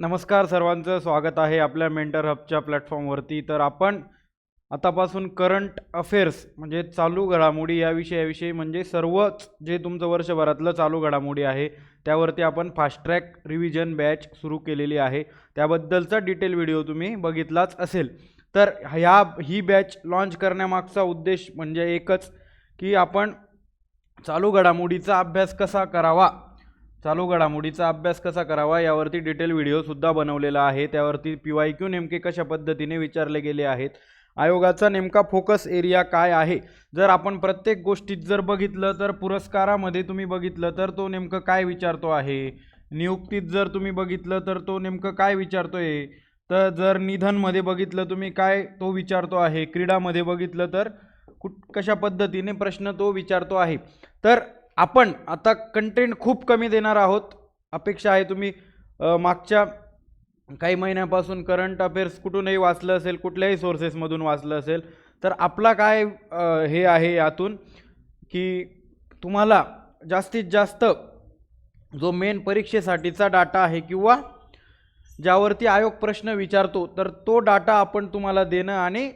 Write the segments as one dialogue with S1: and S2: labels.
S1: नमस्कार सर्वांचं स्वागत आहे आपल्या मेंटर हबच्या प्लॅटफॉर्मवरती. तर आपण आतापासून करंट अफेअर्स म्हणजे चालू घडामोडी या विषयाविषयी म्हणजे सर्वच जे तुमचं वर्षभरातलं चालू घडामोडी आहे त्यावरती आपण फास्ट ट्रॅक रिव्हिजन बॅच सुरू केलेली आहे. त्याबद्दलचा डिटेल व्हिडिओ तुम्ही बघितलाच असेल. तर ही बॅच लॉन्च करण्यामागचा उद्देश म्हणजे एकच की आपण चालू घडामोडीचा अभ्यास कसा करावा यावरती डिटेल व्हिडिओसुद्धा बनवलेला आहे. त्यावरती PYQ नेमके कशा पद्धतीने विचारले गेले आहेत, आयोगाचा नेमका फोकस एरिया काय आहे. जर आपण प्रत्येक गोष्टीत जर बघितलं तर पुरस्कारामध्ये तुम्ही बघितलं तर तो नेमकं काय विचारतो आहे, नियुक्तीत जर तुम्ही बघितलं तर तो नेमकं काय विचारतोय, तर जर निधनमध्ये बघितलं तुम्ही काय तो विचारतो आहे, क्रीडामध्ये बघितलं तर कशा पद्धतीने प्रश्न तो विचारतो आहे. तर आपण आता कंटेंट खूप कमी देणार आहोत. अपेक्षा आहे तुम्ही मागच्या काही महिन्यापासून करंट अफेअर्स कुठूनही वाचलं असेल, कुठल्याही सोर्सेसमधून वाचलं असेल. तर आपला काय हे आहे यातून की तुम्हाला जास्तीत जास्त जो मेन परीक्षेसाठीचा डाटा आहे किंवा ज्यावरती आयोग प्रश्न विचारतो तर तो डाटा आपण तुम्हाला देणं आणि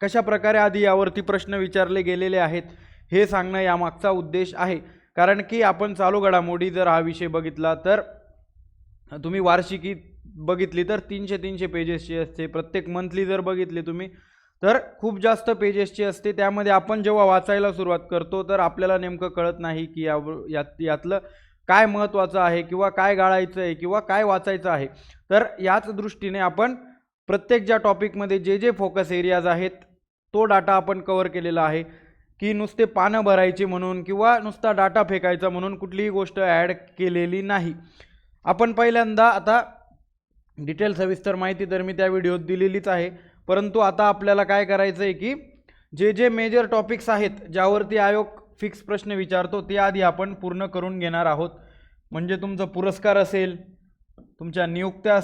S1: कशा प्रकारे आधी यावरती प्रश्न विचारले गेलेले आहेत हे सांगणं यामागचा उद्देश आहे. कारण की आपण चालू घडामोडी जर हा विषय बघितला तर तुम्ही वार्षिकी बघितली तर 300 पेजेसची असते. प्रत्येक मंथली जर बघितली तुम्ही तर खूप जास्त पेजेसची असते. त्यामध्ये आपण जेव्हा वाचायला सुरुवात करतो तर आपल्याला नेमकं कळत नाही की यातलं काय महत्त्वाचं आहे किंवा काय गाळायचं आहे किंवा काय वाचायचं आहे. तर याच दृष्टीने आपण प्रत्येक ज्या टॉपिकमध्ये जे फोकस एरियाज आहेत तो डाटा आपण कव्हर केलेला आहे की नुसते पानं भरायची म्हणून किंवा नुसता डाटा फेकायचा म्हणून कुठलीही गोष्ट ॲड केलेली नाही. आपण पहिल्यांदा आता डिटेल सविस्तर माहिती तर मी त्या व्हिडिओत दिलेलीच आहे, परंतु आता आपल्याला काय करायचं आहे की जे मेजर टॉपिक्स आहेत ज्यावरती आयोग फिक्स प्रश्न विचारतो ते आधी आपण पूर्ण करून घेणार आहोत. म्हणजे तुमचा पुरस्कार असेल, तुमच्या नियुक्त्या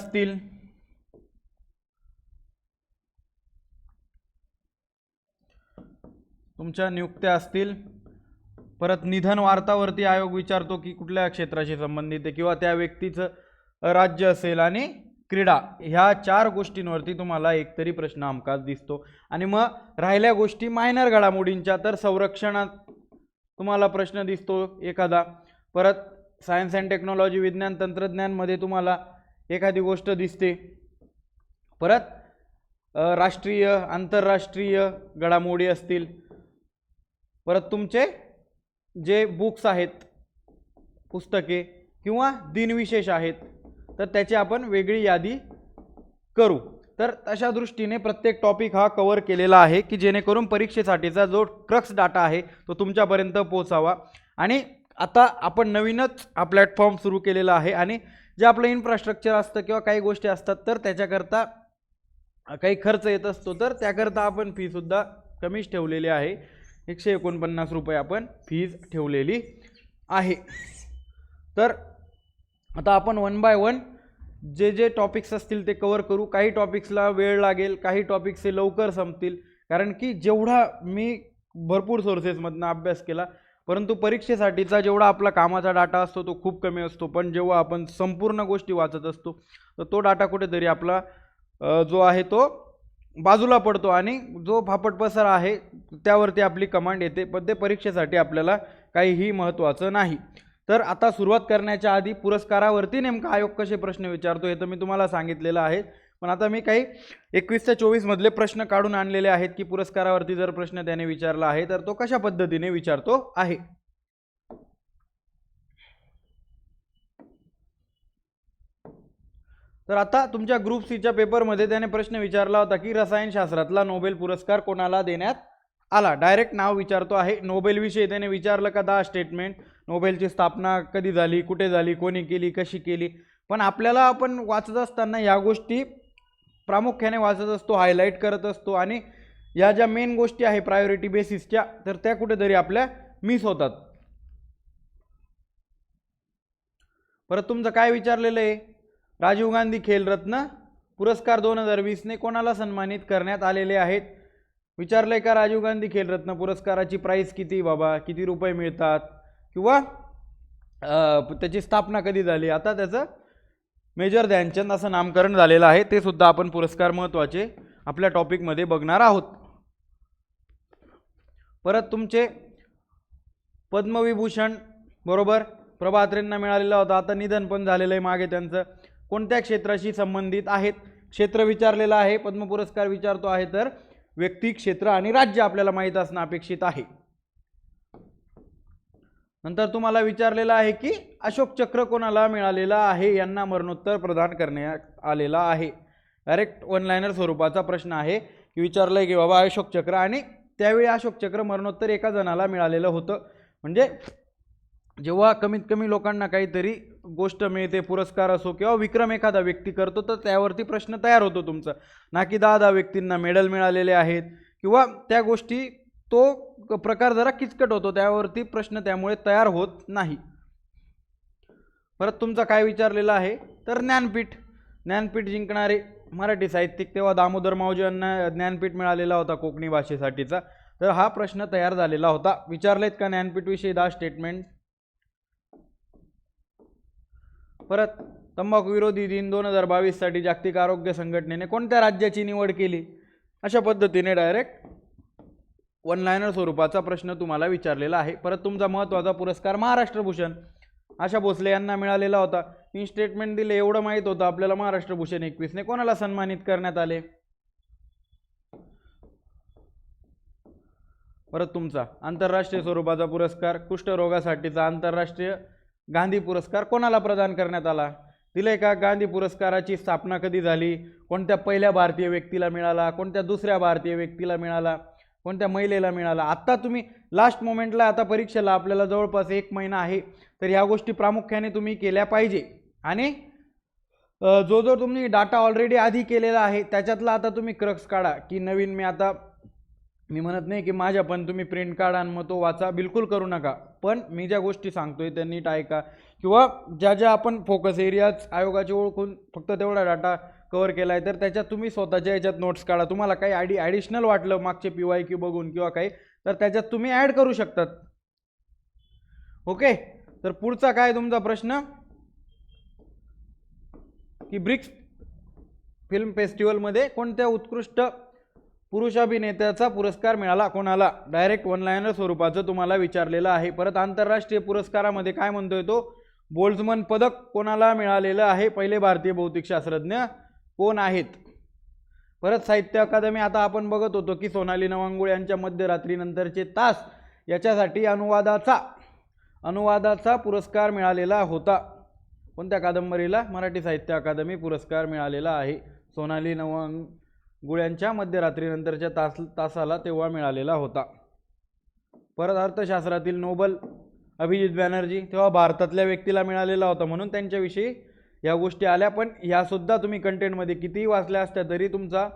S1: असतील, परत निधन वार्तावरती आयोग विचारतो की कुठल्या क्षेत्राशी संबंधित आहे किंवा त्या व्यक्तीचं राज्य असेल, आणि क्रीडा ह्या 4 गोष्टींवरती तुम्हाला एकतरी प्रश्न हमखास दिसतो. आणि मग राहिल्या गोष्टी मायनर घडामोडींच्या तर संरक्षणात तुम्हाला प्रश्न दिसतो एखादा. परत सायन्स अँड टेक्नॉलॉजी विज्ञान तंत्रज्ञानमध्ये तुम्हाला एखादी गोष्ट दिसते. परत राष्ट्रीय आंतरराष्ट्रीय घडामोडी असतील. परत तुमचे जे बुक्स आहेत, पुस्तके किंवा दिनविशेष आहेत तर त्याची आपण वेगळी यादी करू. तर अशा दृष्टीने प्रत्येक टॉपिक हा कव्हर केलेला आहे की जेणेकरून परीक्षेसाठीचा जो क्रक्स डाटा आहे तो तुमच्यापर्यंत पोहोचावा. आणि आता आपण नवीनच हा प्लॅटफॉर्म सुरू केलेला आहे आणि जे आपलं इन्फ्रास्ट्रक्चर असतं किंवा काही गोष्टी असतात तर त्याच्याकरता काही खर्च येत असतो, तर त्याकरता आपण फीसुद्धा कमीच ठेवलेली आहे. 149 रुपये आपण फीज ठेवलेली आहे. तर आता आपण 1 बाय 1 जे टॉपिक्स असतील ते कव्हर करू. काही टॉपिक्सला वेळ लागेल, काही टॉपिक्स हे लवकर संपतील, कारण की जेवढा मी भरपूर सोर्सेसमधनं अभ्यास केला परंतु परीक्षेसाठीचा जेवढा आपला कामाचा डाटा असतो तो खूप कमी असतो. पण जेव्हा आपण संपूर्ण गोष्टी वाचत असतो तर तो डाटा कुठेतरी आपला जो आहे तो बाजूला पडतो आणि जो फापट पसारा आहे त्यावरती आपली कमांड येते, पण ते परीक्षेसाठी आपल्याला काहीही महत्त्वाचं नाही. तर आता सुरुवात करण्याच्या आधी पुरस्कारावरती नेमका आयोग कसे प्रश्न विचारतो हे तर मी तुम्हाला सांगितलेलं आहे. पण आता मी काही 21 ते 24 मधले प्रश्न काढून आणलेले आहेत की पुरस्कारावरती जर प्रश्न त्याने विचारला आहे तर तो कशा पद्धतीने विचारतो आहे. तर आता तुमच्या ग्रुप सीच्या पेपरमध्ये त्याने प्रश्न विचारला होता की रसायनशास्त्रातला नोबेल पुरस्कार कोणाला देण्यात आला. डायरेक्ट नाव विचारतो आहे. नोबेलविषयी त्याने विचारलं का 10 स्टेटमेंट, नोबेलची स्थापना कधी झाली, कुठे झाली, कोणी केली, कशी केली. पण आपल्याला आपण वाचत असताना या गोष्टी प्रामुख्याने वाचत असतो, हायलाईट करत असतो आणि या ज्या मेन गोष्टी आहे प्रायोरिटी बेसिसच्या तर त्या कुठेतरी आपल्या मिस होतात. परत तुमचं काय विचारलेलं आहे, राजीव गांधी खेलरत्न पुरस्कार 2020 ने कोणाला सन्मानित करण्यात आलेले आहेत. विचारलंय का राजीव गांधी खेलरत्न पुरस्काराची प्राइस किती बाबा, किती रुपये मिळतात किंवा त्याची स्थापना कधी झाली. आता त्याचं मेजर ध्यानचंद असं नामकरण झालेलं आहे, ते सुद्धा आपण पुरस्कार महत्त्वाचे आपल्या टॉपिकमध्ये बघणार आहोत. परत तुमचे पद्मविभूषण बरोबर प्रभा अत्रेंना मिळालेला होता, आता निधन पण झालेलं आहे मागे त्यांचं. कोणत्या क्षेत्राशी संबंधित आहेत? क्षेत्र विचारलेलं आहे. पद्म पुरस्कार विचारतो आहे तर व्यक्ती, क्षेत्र आणि राज्य आपल्याला माहीत असणं अपेक्षित आहे. नंतर तुम्हाला विचारलेलं आहे की अशोक चक्र कोणाला मिळालेला आहे? यांना मरणोत्तर प्रदान करण्यात आलेला आहे. डायरेक्ट वन लाइनर स्वरूपाचा प्रश्न आहे की विचारलंय की बाबा अशोक चक्र, आणि त्यावेळी अशोक चक्र मरणोत्तर एका जणाला मिळालेलं होतं. म्हणजे जेव्हा कमीत कमी लोकांना काहीतरी गोष्ट मिळते, पुरस्कार असो किंवा विक्रम एखादा व्यक्ती करतो, तर त्यावरती प्रश्न तयार होतो तुमचा, ना की 10 व्यक्तींना मेडल मिळालेले आहेत किंवा त्या गोष्टी, तो प्रकार जरा किचकट होतो, त्यावरती प्रश्न त्यामुळे तयार होत नाही. परत तुमचा काय विचारलेला आहे तर ज्ञानपीठ जिंकणारे मराठी साहित्यिक, तेव्हा दामोदर मावजी यांना ज्ञानपीठ मिळालेला होता कोकणी भाषेसाठीचा. तर हा प्रश्न तयार झालेला होता. विचारलेत का ज्ञानपीठ विषयी 10 स्टेटमेंट. परत तंबाखू विरोधी दिन 2022 साठी जागतिक आरोग्य संघटनेने कोणत्या राज्याची निवड केली? अशा पद्धतीने डायरेक्ट वन लाइनर स्वरूपाचा प्रश्न तुम्हाला विचारलेला आहे. परत तुमचा महत्त्वाचा पुरस्कार महाराष्ट्र भूषण आशा भोसले यांना मिळालेला होता. 3 स्टेटमेंट दिले, एवढं माहीत होतं आपल्याला. महाराष्ट्र भूषण 21 ने कोणाला सन्मानित करण्यात आले? परत तुमचा आंतरराष्ट्रीय स्वरूपाचा पुरस्कार कुष्ठरोगासाठीचा आंतरराष्ट्रीय गांधी पुरस्कार कोणाला प्रदान करण्यात आला? दिले का? गांधी पुरस्काराची स्थापना कधी झाली? कोणत्या पहिल्या भारतीय व्यक्तीला मिळाला? कोणत्या दुसऱ्या भारतीय व्यक्तीला मिळाला? कोणत्या महिलेला मिळाला? आत्ता तुम्ही लास्ट मोमेंटला, आता परीक्षेला आपल्याला जवळपास 1 महिना आहे, तर ह्या गोष्टी प्रामुख्याने तुम्ही केल्या पाहिजे. आणि जो तुम्ही डाटा ऑलरेडी आधी केलेला आहे त्याच्यातला आता तुम्ही क्रक्स काढा, की नवीन मी म्हणत नाही की माझ्या पण तुम्ही प्रिंट काढा आणि मग तो वाचा, बिलकुल करू नका. पण मी ज्या गोष्टी सांगतोय त्या नीट ऐका, किंवा ज्या आपण फोकस एरियाज आयोगाचे ओळखून फक्त तेवढा डाटा कव्हर केला आहे, तर त्याच्यात तुम्ही स्वतःच्या याच्यात नोट्स काढा. तुम्हाला काही ॲडिशनल वाटलं मागचे PYQ बघून किंवा काही, तर त्याच्यात तुम्ही ॲड करू शकतात. ओके. तर पुढचा काय तुमचा प्रश्न की ब्रिक्स फिल्म फेस्टिवलमध्ये कोणत्या उत्कृष्ट पुरुष अभिनेत्याचा पुरस्कार मिळाला? कोणाला? डायरेक्ट वन लाइनर स्वरूपाचं तुम्हाला विचारलेलं आहे. परत आंतरराष्ट्रीय पुरस्कारामध्ये काय म्हणतोय तो? बोल्झमन पदक कोणाला मिळालेलं आहे? पहिले भारतीय भौतिकशास्त्रज्ञ कोण आहेत? परत साहित्य अकादमी, आता आपण बघत होतो की सोनाली नवांगुळे यांच्या मध्यरात्रीनंतरचे तास याच्यासाठी अनुवादाचा पुरस्कार मिळालेला होता. कोणत्या कादंबरीला? मराठी साहित्य अकादमी पुरस्कार मिळालेला आहे सोनाली नवांगुळ्यांच्या मध्यरात्रीनंतरच्या तासाला तेव्हा मिळालेला होता. परत अर्थशास्त्रातील नोबल अभिजित बॅनर्जी, तेव्हा भारतातल्या व्यक्तीला मिळालेला होता, म्हणून त्यांच्याविषयी या गोष्टी आल्या. पण ह्या सुद्धा तुम्ही कंटेंटमध्ये कितीही वाचल्या असत्या तरी तुमचा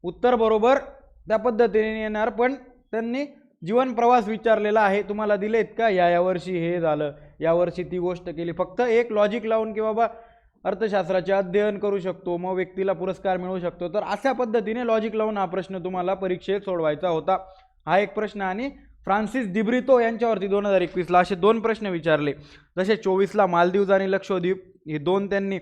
S1: उत्तर बरोबर त्या पद्धतीने येणार. पण त्यांनी जीवन प्रवास विचारलेला आहे, तुम्हाला दिलेत का? या वर्षी हे झालं, यावर्षी ती गोष्ट केली. फक्त एक लॉजिक लावून की बाबा अर्थशास्त्राचे अध्ययन करू शकतो मग व्यक्तीला पुरस्कार मिळू शकतो, तर अशा पद्धतीने लॉजिक लावून हा प्रश्न तुम्हाला परीक्षेत सोडवायचा होता. हा एक प्रश्न. आणि फ्रान्सिस दिब्रितो यांच्यावरती 2021ला असे 2 प्रश्न विचारले. जसे 24ला मालदीव्स आणि लक्षद्वीप हे 2 त्यांनी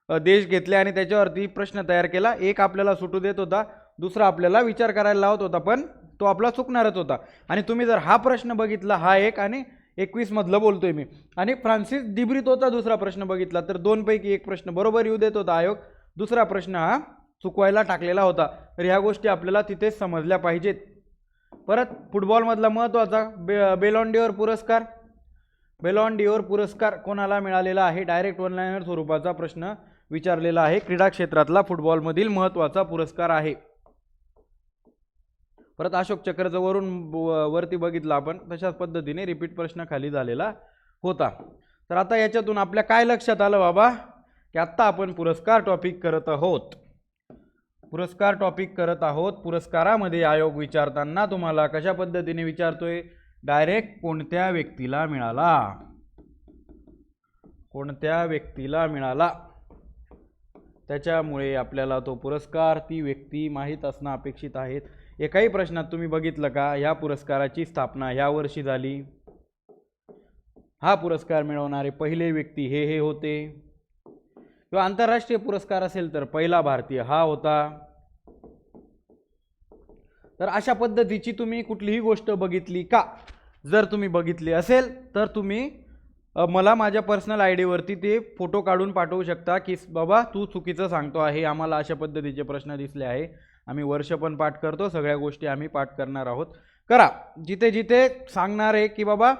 S1: देश घेतले आणि त्याच्यावरती प्रश्न तयार केला. एक आपल्याला सुटू देत होता, दुसरा आपल्याला विचार करायला लावत होता, पण तो आपला चुकणारच होता. आणि तुम्ही जर हा प्रश्न बघितला, हा एक आणि 21 मधलं बोलतोय मी, आणि फ्रान्सिस दिब्रितोचा दुसरा प्रश्न बघितला, तर 2 पैकी एक प्रश्न बरोबर येऊ देत होता आयोग, दुसरा प्रश्न हा चुकवायला टाकलेला होता. तर ह्या गोष्टी आपल्याला तिथेच समजल्या पाहिजेत. परत फुटबॉलमधला महत्त्वाचा बेलॉन डिओर पुरस्कार कोणाला मिळालेला आहे? डायरेक्ट वन लाइनर स्वरूपाचा प्रश्न विचारलेला आहे. क्रीडा क्षेत्रातला फुटबॉलमधील महत्त्वाचा पुरस्कार आहे. परत अशोक चक्रचं वरती बघितलं आपण, तशाच पद्धतीने रिपीट प्रश्न खाली झालेला होता. तर आता याच्यातून आपल्या काय लक्षात आलं बाबा, की आत्ता आपण पुरस्कार टॉपिक करत आहोत. पुरस्कारामध्ये आयोग विचारताना तुम्हाला कशा पद्धतीने विचारतोय? डायरेक्ट कोणत्या व्यक्तीला मिळाला, त्याच्यामुळे आपल्याला तो पुरस्कार, ती व्यक्ती माहीत असणं अपेक्षित आहे. एकाही प्रश्नात तुम्ही बघितलं का ह्या पुरस्काराची स्थापना ह्या वर्षी झाली, हा पुरस्कार मिळवणारे पहिले व्यक्ती हे होते, किंवा आंतरराष्ट्रीय पुरस्कार असेल तर पहिला भारतीय हा होता. तर अशा पद्धतीची तुम्ही कुठलीही गोष्ट बघितली का? जर तुम्ही बघितली असेल तर तुम्ही मला माझ्या पर्सनल आय डीवरती ते फोटो काढून पाठवू शकता की बाबा तू चुकीचं सांगतो आहे, आम्हाला अशा पद्धतीचे प्रश्न दिसले आहे. आम्ही वर्ष पण पाठ करतो, सगळ्या गोष्टी आम्ही पाठ करणार आहोत. करा. जिथे जिथे सांगणार आहे की बाबा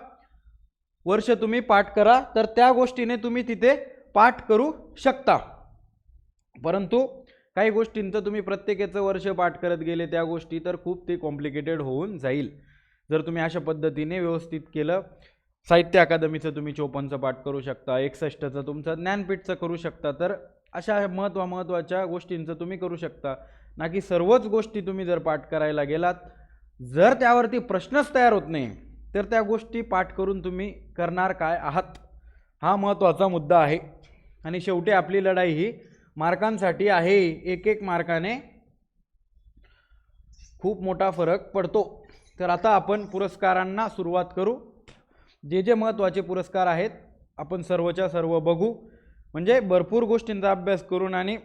S1: वर्ष तुम्ही पाठ करा, तर त्या गोष्टीने तुम्ही तिथे पाठ करू शकता. परंतु काही गोष्टींचं तुम्ही प्रत्येकाचं वर्ष पाठ करत गेले त्या गोष्टी तर खूप ते कॉम्प्लिकेटेड होऊन जाईल. जर तुम्ही अशा पद्धतीने व्यवस्थित केलं, साहित्य अकादमीचं तुम्ही 54चं पाठ करू शकता, 61चं तुमचं ज्ञानपीठचं करू शकता. तर अशा महत्त्वाच्या गोष्टींचं तुम्ही करू शकता. ना की सर्वच गोष्टी तुम्ही जर पाठ करायला गेलात, जर त्यावरती प्रश्नच तयार होत नाही तर त्या गोष्टी पाठ करून तुम्ही करणार काय आहात, हा महत्त्वाचा मुद्दा आहे. आणि शेवटी आपली लढाई ही मार्कांसाठी आहे. एक एक मार्काने खूप मोठा फरक पडतो. तर आता आपण पुरस्कारांना सुरुवात करू. जे जे महत्त्वाचे पुरस्कार आहेत आपण सर्वच्या सर्व बघू, म्हणजे भरपूर गोष्टींचा अभ्यास करून आणि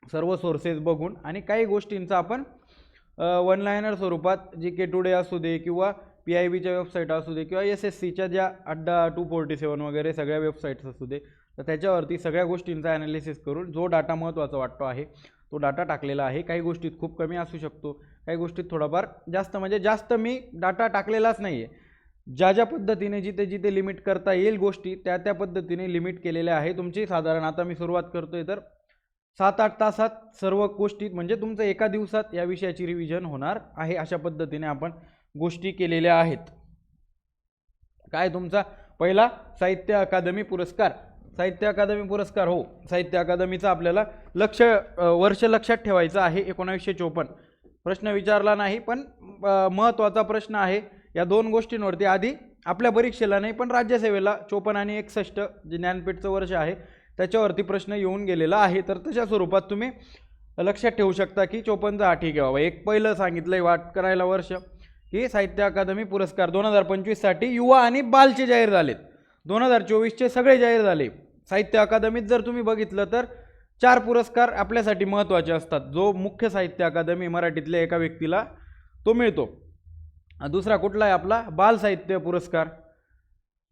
S1: सर्व सोर्सेस बघून, आणि काही गोष्टींचा आपण वन लायनर स्वरूपात GK टुडे असू दे किंवा PIBच्या वेबसाईट असू दे किंवा SSCच्या ज्या अड्डा 247 वगैरे सगळ्या वेबसाईट्स असू दे, तर त्याच्यावरती सगळ्या गोष्टींचा ॲनालिसिस करून जो डाटा महत्त्वाचा वाटतो आहे तो डाटा टाकलेला आहे. काही गोष्टीत खूप कमी असू शकतो, काही गोष्टीत थोडाफार जास्त, म्हणजे जास्त मी डाटा टाकलेलाच नाही आहे. ज्या ज्या पद्धतीने जिथे जिथे लिमिट करता येईल गोष्टी त्या त्या पद्धतीने लिमिट केलेल्या आहे. तुमची साधारण आता मी सुरुवात करतोय तर 7-8 तासात सर्व गोष्टी, म्हणजे तुमचं एका दिवसात या विषयाची रिव्हिजन होणार आहे. अशा पद्धतीने आपण गोष्टी केलेल्या आहेत. काय तुमचा पहिला साहित्य अकादमी पुरस्कार. साहित्य अकादमी पुरस्कार, हो, साहित्य अकादमीचा आपल्याला वर्ष लक्षात ठेवायचं आहे 1954. प्रश्न विचारला नाही पण महत्त्वाचा प्रश्न आहे. या दोन गोष्टींवरती आधी आपल्या परीक्षेला नाही पण राज्यसेवेला 54 आणि 61 जे ज्ञानपीठचं वर्ष आहे त्याच्यावरती प्रश्न येऊन गेलेला आहे. तर तशा स्वरूपात तुम्ही लक्षात ठेवू शकता की 54चा हा ठीक आहे बाबा. एक पहिलं सांगितलंय वाट करायला वर्ष की साहित्य अकादमी पुरस्कार 2025 साठी युवा आणि बालचे जाहीर झालेत. 2024चे सगळे जाहीर झाले. साहित्य अकादमीत जर तुम्ही बघितलं तर 4 पुरस्कार आपल्यासाठी महत्त्वाचे असतात. जो मुख्य साहित्य अकादमी मराठीतल्या एका व्यक्तीला तो मिळतो. दुसरा कुठला आहे आपला बाल साहित्य पुरस्कार.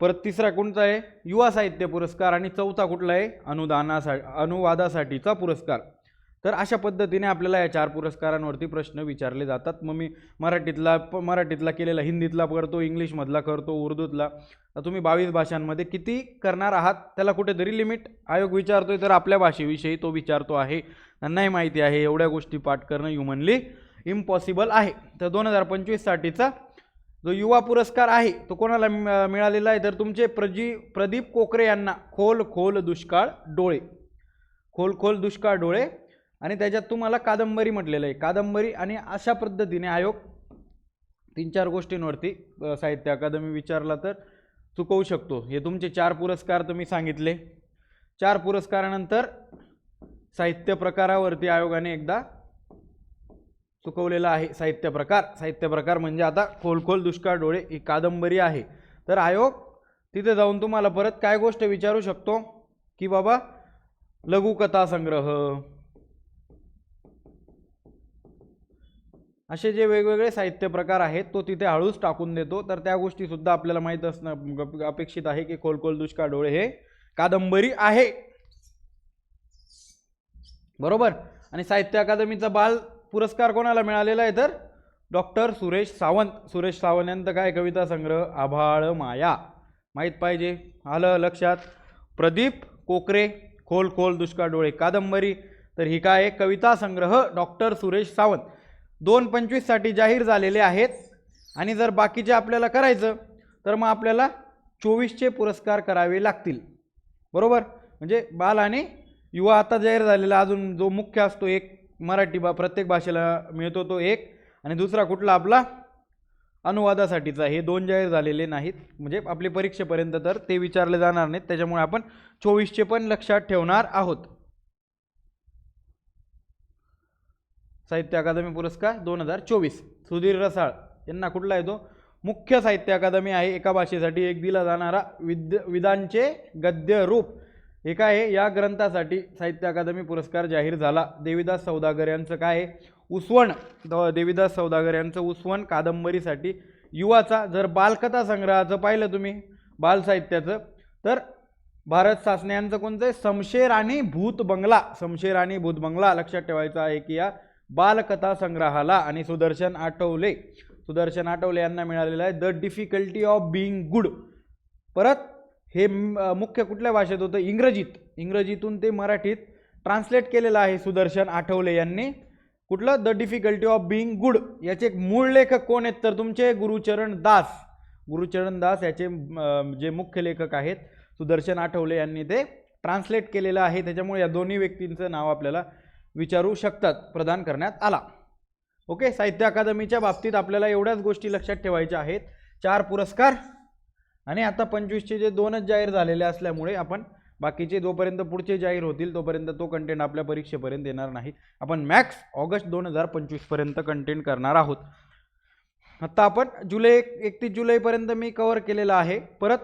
S1: परत तिसरा कोणता आहे युवा साहित्य पुरस्कार. आणि चौथा कुठला आहे अनुवादासाठीचा पुरस्कार. तर अशा पद्धतीने आपल्याला या 4 पुरस्कारांवरती प्रश्न विचारले जातात. मग मी मराठीतला केलेला, हिंदीतला करतो, इंग्लिशमधला करतो, उर्दूतला. तर तुम्ही 22 भाषांमध्ये किती करणार आहात त्याला कुठेतरी लिमिट आयोग विचारतोय. तर आपल्या भाषेविषयी तो विचारतो आहे. त्यांनाही माहिती आहे एवढ्या गोष्टी पाठ करणं ह्युमनली इम्पॉसिबल आहे. तर 2025 साठीचा जो युवा पुरस्कार आहे तो कोणाला मिळालेला आहे तर तुमचे प्रदीप कोकरे यांना खोल खोल दुष्काळ डोळे. खोल खोल दुष्काळ डोळे. आणि त्याच्यात तुम्हाला कादंबरी म्हटलेलं आहे, कादंबरी. आणि अशा पद्धतीने आयोग 3-4 गोष्टींवरती साहित्य अकादमी विचारला तर चुकवू शकतो. हे तुमचे 4 पुरस्कार तुम्ही सांगितले. 4 पुरस्कारानंतर साहित्य प्रकारावरती आयोगाने एकदा चुकवलेला आहे. साहित्य प्रकार म्हणजे आता खोल खोल दुष्काळ डोळे ही कादंबरी आहे. तर आयोग तिथे जाऊन तुम्हाला परत काय गोष्ट विचारू शकतो की बाबा लघुकथा संग्रह, असे जे वेगवेगळे साहित्य प्रकार आहेत तो तिथे हळूच टाकून देतो. तर त्या गोष्टी सुद्धा आपल्याला माहीत असणं अपेक्षित आहे की खोल खोल दुष्काळ डोळे हे कादंबरी आहे. बरोबर. आणि साहित्य अकादमीचा बाल पुरस्कार कोणाला मिळालेला आहे तर डॉक्टर सुरेश सावंत. सुरेश सावंत यांचा काय कविता संग्रह आभाळ माया माहीत पाहिजे. आलं लक्षात. प्रदीप कोकरे खोल खोल दुष्काळ डोळे कादंबरी. तर ही काय कविता संग्रह डॉक्टर सुरेश सावंत 2025 साठी जाहीर झालेले आहेत. आणि जर बाकीचे आपल्याला करायचं तर मग आपल्याला 24चे पुरस्कार करावे लागतील. बरोबर. म्हणजे बाल आणि युवा आता जाहीर झालेला, अजून जो मुख्य असतो एक मराठी प्रत्येक भाषेला मिळतो तो एक, आणि दुसरा कुठला आपला अनुवादासाठीचा. हे 2 जाहीर झालेले नाहीत, म्हणजे आपली परीक्षेपर्यंत तर ते विचारले जाणार नाहीत. त्याच्यामुळे आपण 24चे पण लक्षात ठेवणार आहोत. साहित्य अकादमी पुरस्कार 2024 सुधीर रसाळ यांना कुठला आहे तो मुख्य साहित्य अकादमी आहे. एका भाषेसाठी एक दिला जाणारा विधांचे गद्य रूप हे काय आहे, या ग्रंथासाठी साहित्य अकादमी पुरस्कार जाहीर झाला. देवीदास सौदागर यांचं काय आहे, उसवण. देवीदास सौदागर यांचं उसवण कादंबरीसाठी युवाचा. जर बालकथा संग्रहाचं पाहिलं तुम्ही बाल साहित्याचं, तर भारत सासने यांचं कोणतं आहे, शमशेर आणि भूत बंगला. शमशेर आणि भूत बंगला लक्षात ठेवायचं आहे की या बालकथा संग्रहाला. आणि सुदर्शन आठवले यांना मिळालेलं आहे the difficulty of being good. परत हे मुख्य कुठल्या भाषेत होतं, इंग्रजीतून ते मराठीत ट्रान्सलेट केलेलं आहे सुदर्शन आठवले यांनी. कुठलं, the difficulty of being good. याचे मूळ लेखक कोण आहेत, तर तुमचे गुरुचरण दास याचे जे मुख्य लेखक आहेत सुदर्शन आठवले यांनी ते ट्रान्सलेट केलेलं आहे. त्याच्यामुळे या दोन्ही व्यक्तींचं नाव आपल्याला विचारू शकतात, प्रदान करण्यात आला. ओके, साहित्य अकादमीच्या बाबतीत आपल्याला एवढ्याच गोष्टी लक्षात ठेवायच्या आहेत. 4 पुरस्कार आणि आता 25चे जे 2च जाहीर झालेले असल्यामुळे आपण बाकीचे जोपर्यंत पुढचे जाहीर होतील तोपर्यंत तो कंटेंट आपल्या परीक्षेपर्यंत येणार नाही. आपण मॅक्स ऑगस्ट 2025 पर्यंत कंटेंट करणार आहोत. आता आपण 31 जुलैपर्यंत मी कव्हर केलेला आहे. परत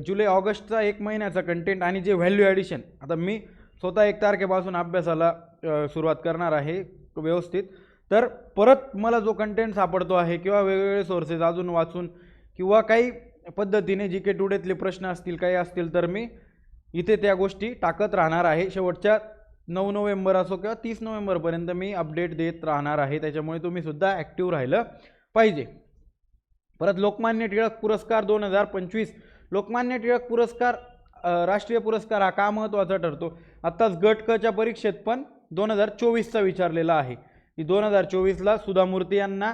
S1: जुलै ऑगस्टचा 1 महिन्याचा कंटेंट आणि जे व्हॅल्यू ॲडिशन, आता मी स्वतः 1 तारखेपासून अभ्यासाला सुरुवात करणार आहे व्यवस्थित. तर परत मला जो कंटेंट सापडतो आहे किंवा वेगवेगळे सोर्सेस अजून वाचून किंवा काही पद्धतीने जी के टुडेतले प्रश्न असतील काही असतील तर मी इथे त्या गोष्टी टाकत राहणार आहे. शेवटच्या 9 नोव्हेंबर असो किंवा 30 नोव्हेंबरपर्यंत मी अपडेट देत राहणार आहे. त्याच्यामुळे तुम्ही सुद्धा ॲक्टिव्ह राहिलं पाहिजे. परत लोकमान्य टिळक पुरस्कार 2025. लोकमान्य टिळक पुरस्कार राष्ट्रीय पुरस्कार हा का महत्त्वाचा ठरतो, आत्ताच गट क च्या परीक्षेत पण 2024चा विचारलेला आहे. 2024ला सुधा मूर्ती यांना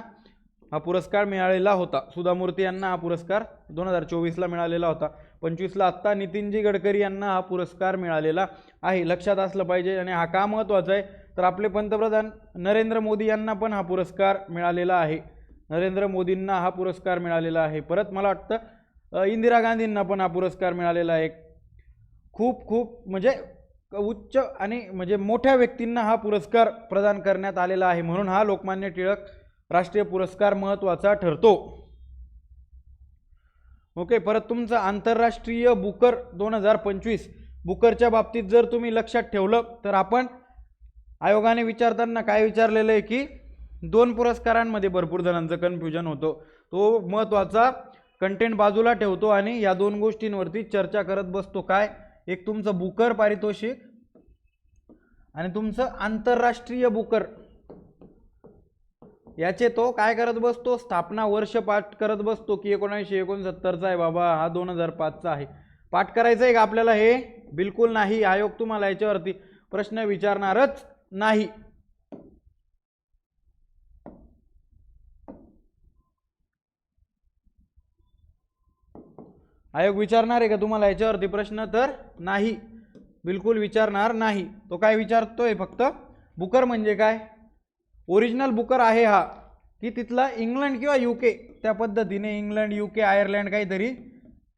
S1: हा पुरस्कार मिळालेला होता. सुधा मूर्ती यांना हा पुरस्कार 2024ला मिळालेला होता. 25ला आत्ता नितीनजी गडकरी यांना हा पुरस्कार मिळालेला आहे. लक्षात असलं पाहिजे. आणि हा का महत्त्वाचा आहे, तर आपले पंतप्रधान नरेंद्र मोदी यांना पण हा पुरस्कार मिळालेला आहे. नरेंद्र मोदींना हा पुरस्कार मिळालेला आहे. परत मला वाटतं इंदिरा गांधींना पण हा पुरस्कार मिळालेला आहे. खूप म्हणजे उच्च आणि म्हणजे मोठ्या व्यक्तींना हा पुरस्कार प्रदान करण्यात आलेला आहे. म्हणून हा लोकमान्य टिळक राष्ट्रीय पुरस्कार महत्त्वाचा ठरतो. ओके, परत तुमचं आंतरराष्ट्रीय बुकर 2025. बुकरच्या बाबतीत जर तुम्ही लक्षात ठेवलं तर आपण आयोगाने विचारताना काय विचारलेलं आहे की 2 पुरस्कारांमध्ये भरपूर जणांचं कन्फ्युजन होतं. तो महत्त्वाचा कंटेंट बाजूला ठेवतो आणि या 2 गोष्टींवरती चर्चा करत बसतो. काय, एक तुमचं बुकर पारितोषिक आणि तुमचं आंतरराष्ट्रीय बुकर. याचे तो काय करत बसतो, स्थापना वर्ष पाठ करत बसतो की 1969चा आहे बाबा, हा 2005चा आहे. पाठ करायचं आहे का आपल्याला, हे बिलकुल नाही. आयोग तुम्हाला याच्यावरती प्रश्न विचारणारच नाही. आयोग विचारणार आहे का तुम्हाला याच्यावरती प्रश्न, तर नाही, बिलकुल विचारणार नाही. तो काय विचारतोय, फक्त बुकर म्हणजे काय, ओरिजिनल बुकर आहे हा की तिथला इंग्लंड किंवा UK, त्या पद्धतीने इंग्लंड UK आयर्लंड काहीतरी,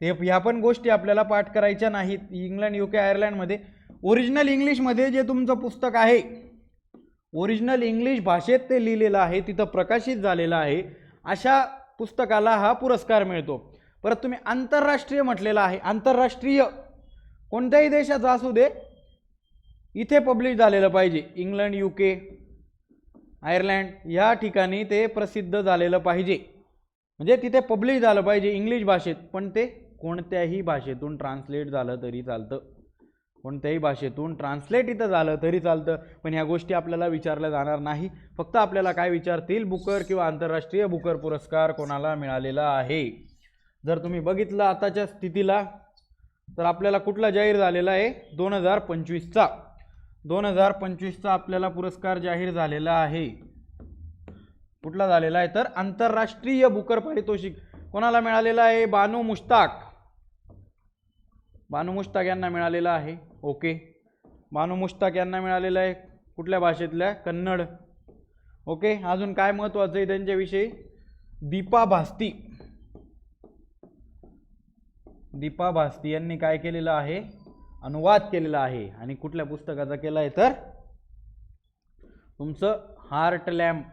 S1: ते ह्या पण गोष्टी आपल्याला पाठ करायच्या नाहीत. इंग्लंड UK आयर्लंडमध्ये ओरिजिनल इंग्लिशमध्ये जे तुमचं पुस्तक आहे, ओरिजिनल इंग्लिश भाषेत ते लिहिलेलं आहे, तिथं प्रकाशित झालेलं आहे, अशा पुस्तकाला हा पुरस्कार मिळतो. परत तुम्ही आंतरराष्ट्रीय म्हटलेलं आहे, आंतरराष्ट्रीय कोणत्याही देशाचं असू दे, इथे पब्लिश झालेलं पाहिजे. इंग्लंड UK आयर्लंड या ठिकाणी ते प्रसिद्ध झालेलं पाहिजे, म्हणजे तिथे पब्लिश झालं पाहिजे इंग्लिश भाषेत. पण ते कोणत्याही भाषेतून ट्रान्सलेट झालं तरी चालतं, कोणत्याही भाषेतून ट्रान्सलेट इथं झालं तरी चालतं. पण ह्या गोष्टी आपल्याला विचारल्या जाणार नाही. फक्त आपल्याला काय विचारतील, बुकर किंवा आंतरराष्ट्रीय बुकर पुरस्कार कोणाला मिळालेला आहे. जर तुम्ही बघितलं आताच्या स्थितीला तर आपल्याला कुठला जाहीर झालेला आहे, 2025चा. 2025चा आपल्याला पुरस्कार जाहीर झालेला आहे. कुठला झालेला आहे, तर आंतरराष्ट्रीय बुकर पारितोषिक कोणाला मिळालेला आहे, बानू मुश्ताक यांना मिळालेला आहे. ओके, बानू मुश्ताक यांना मिळालेला आहे. कुठल्या भाषेतल्या, कन्नड. ओके, अजून काय महत्त्वाचं आहे त्यांच्याविषयी, दीपा भास्ती यांनी काय केलेलं आहे, अनुवाद केलेला आहे. आणि कुठल्या पुस्तकाचा केला आहे, तर तुमचं हार्ट लॅम्प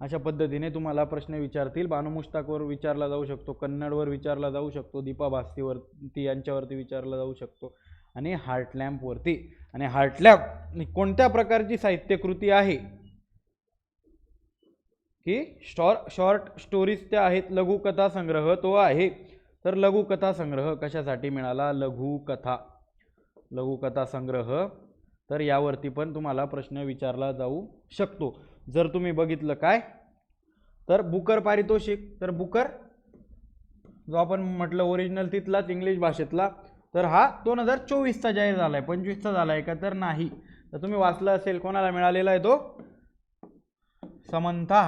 S1: अशा पद्धतीने तुम्हाला प्रश्न विचारतील. बानू मुश्ताकवर विचारला जाऊ शकतो, कन्नडवर विचारला जाऊ शकतो, दीपा भास्तीवरती यांच्यावरती विचारला जाऊ शकतो आणि हार्टलॅम्पवरती. आणि हार्टलॅम्प कोणत्या प्रकारची साहित्यकृती आहे की शॉर्ट स्टोरीज त्या आहेत, लघुकथा संग्रह तो आहे. तर लघुकथा संग्रह कशासाठी मिळाला? लघुकथा संग्रह. तर यावरती पण तुम्हाला प्रश्न विचारला जाऊ शकतो. जर तुम्ही बघितलं काय तर बुकर पारितोषिक, तर बुकर जो आपण म्हटलं ओरिजिनल तिथलाच इंग्लिश भाषेतला, तर हा 2024चा जाहीर झाला आहे. 25चा झाला आहे का? तर नाही. तर तुम्ही वाचलं असेल, कोणाला मिळालेला आहे तो? समंथा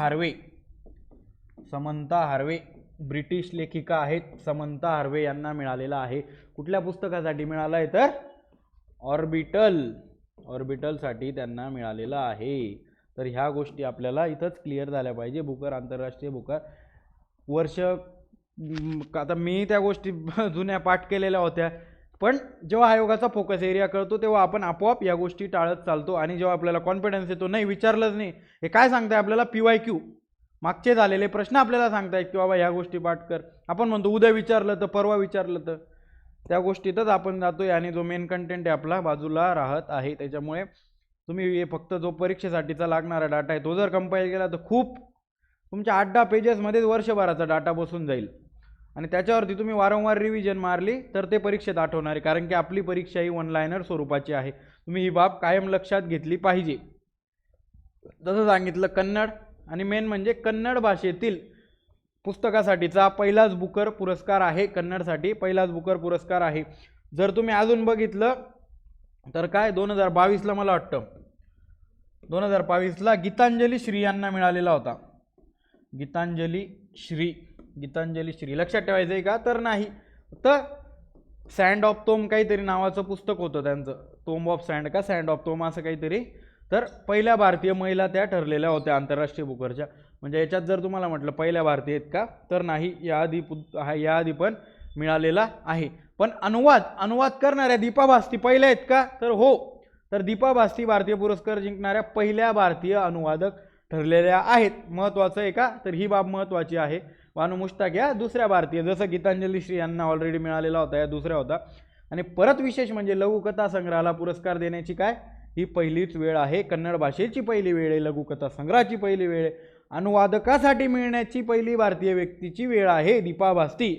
S1: हार्वे ब्रिटिश लेखिका आहेत. समंथा हार्वे यांना मिळालेला आहे. कुठल्या पुस्तकासाठी मिळाला आहे? तर ऑर्बिटलसाठी त्यांना मिळालेला आहे. तर ह्या गोष्टी आपल्याला इथंच क्लिअर झाल्या पाहिजे. बुकर, आंतरराष्ट्रीय बुकर वर्ष, आता मी त्या गोष्टी जुन्या पाठ केलेल्या होत्या, पण जेव्हा आयोगाचा फोकस एरिया कळतो तेव्हा आपण आपोआप या गोष्टी टाळत चालतो. आणि जेव्हा आपल्याला कॉन्फिडन्स येतो, नाही विचारलंच नाही, हे काय सांगताय आपल्याला, PYQ मागचे झालेले प्रश्न आपल्याला सांगतायत की बाबा ह्या गोष्टी पाठ कर, आपण म्हणतो उद्या विचारलं तर, परवा विचारलं तर, त्या गोष्टीतच आपण जातोय आणि जो मेन कंटेंट आहे आपला बाजूला राहत आहे. त्याच्यामुळे तुम्ही फक्त जो परीक्षेसाठीचा लागणारा डाटा आहे तो जर कंपाईल केला तर खूप तुमच्या 8-10 पेजेसमध्ये वर्षभराचा डाटा बसून जाईल. आणि त्याच्यावरती तुम्ही वारंवार रिव्हिजन मारली तर ते परीक्षेत आठवणार आहे. कारण की आपली परीक्षा ही वन लायनर स्वरूपाची आहे. तुम्ही ही बाब कायम लक्षात घेतली पाहिजे. जसं सांगितलं, कन्नड आणि मेन म्हणजे कन्नड भाषेतील पुस्तकासाठीचा पहिलाच बुकर पुरस्कार आहे. कन्नडसाठी पहिलाच बुकर पुरस्कार आहे. जर तुम्ही अजून बघितलं तर काय 2022ला मला वाटतं 2022ला गीतांजली श्री यांना मिळालेला होता. गीतांजली श्री लक्षात ठेवायचं आहे का? तर नाही. तर सँड ऑफ तोम काहीतरी नावाचं पुस्तक होतं त्यांचं, तोम ऑफ सँड का सँड ऑफ तोम असं काहीतरी. तर पहिल्या भारतीय महिला त्या ठरलेल्या होत्या आंतरराष्ट्रीय बुकरच्या. म्हणजे याच्यात जर तुम्हाला म्हटलं पहिल्या भारतीय आहेत का, तर नाही, याआधी पण मिळालेला आहे. पण अनुवाद करणाऱ्या दीपा भास्ती पहिल्या आहेत का? तर हो. तर दीपा भास्ती भारतीय पुरस्कार जिंकणाऱ्या पहिल्या भारतीय अनुवादक ठरलेल्या आहेत. महत्त्वाचं आहे का? तर ही बाब महत्त्वाची आहे. बानू मुश्ताक या दुसऱ्या भारतीय, जसं गीतांजली श्री यांना ऑलरेडी मिळालेला होता, या दुसऱ्या होता. आणि परत विशेष म्हणजे लघुकथा संग्रहाला पुरस्कार देण्याची काय ही पहिलीच वेळ आहे. कन्नड भाषेची पहिली वेळ आहे, लघुकथा संग्रहाची पहिली वेळ आहे, अनुवादकासाठी मिळण्याची पहिली भारतीय व्यक्तीची वेळ आहे दीपा भास्ती.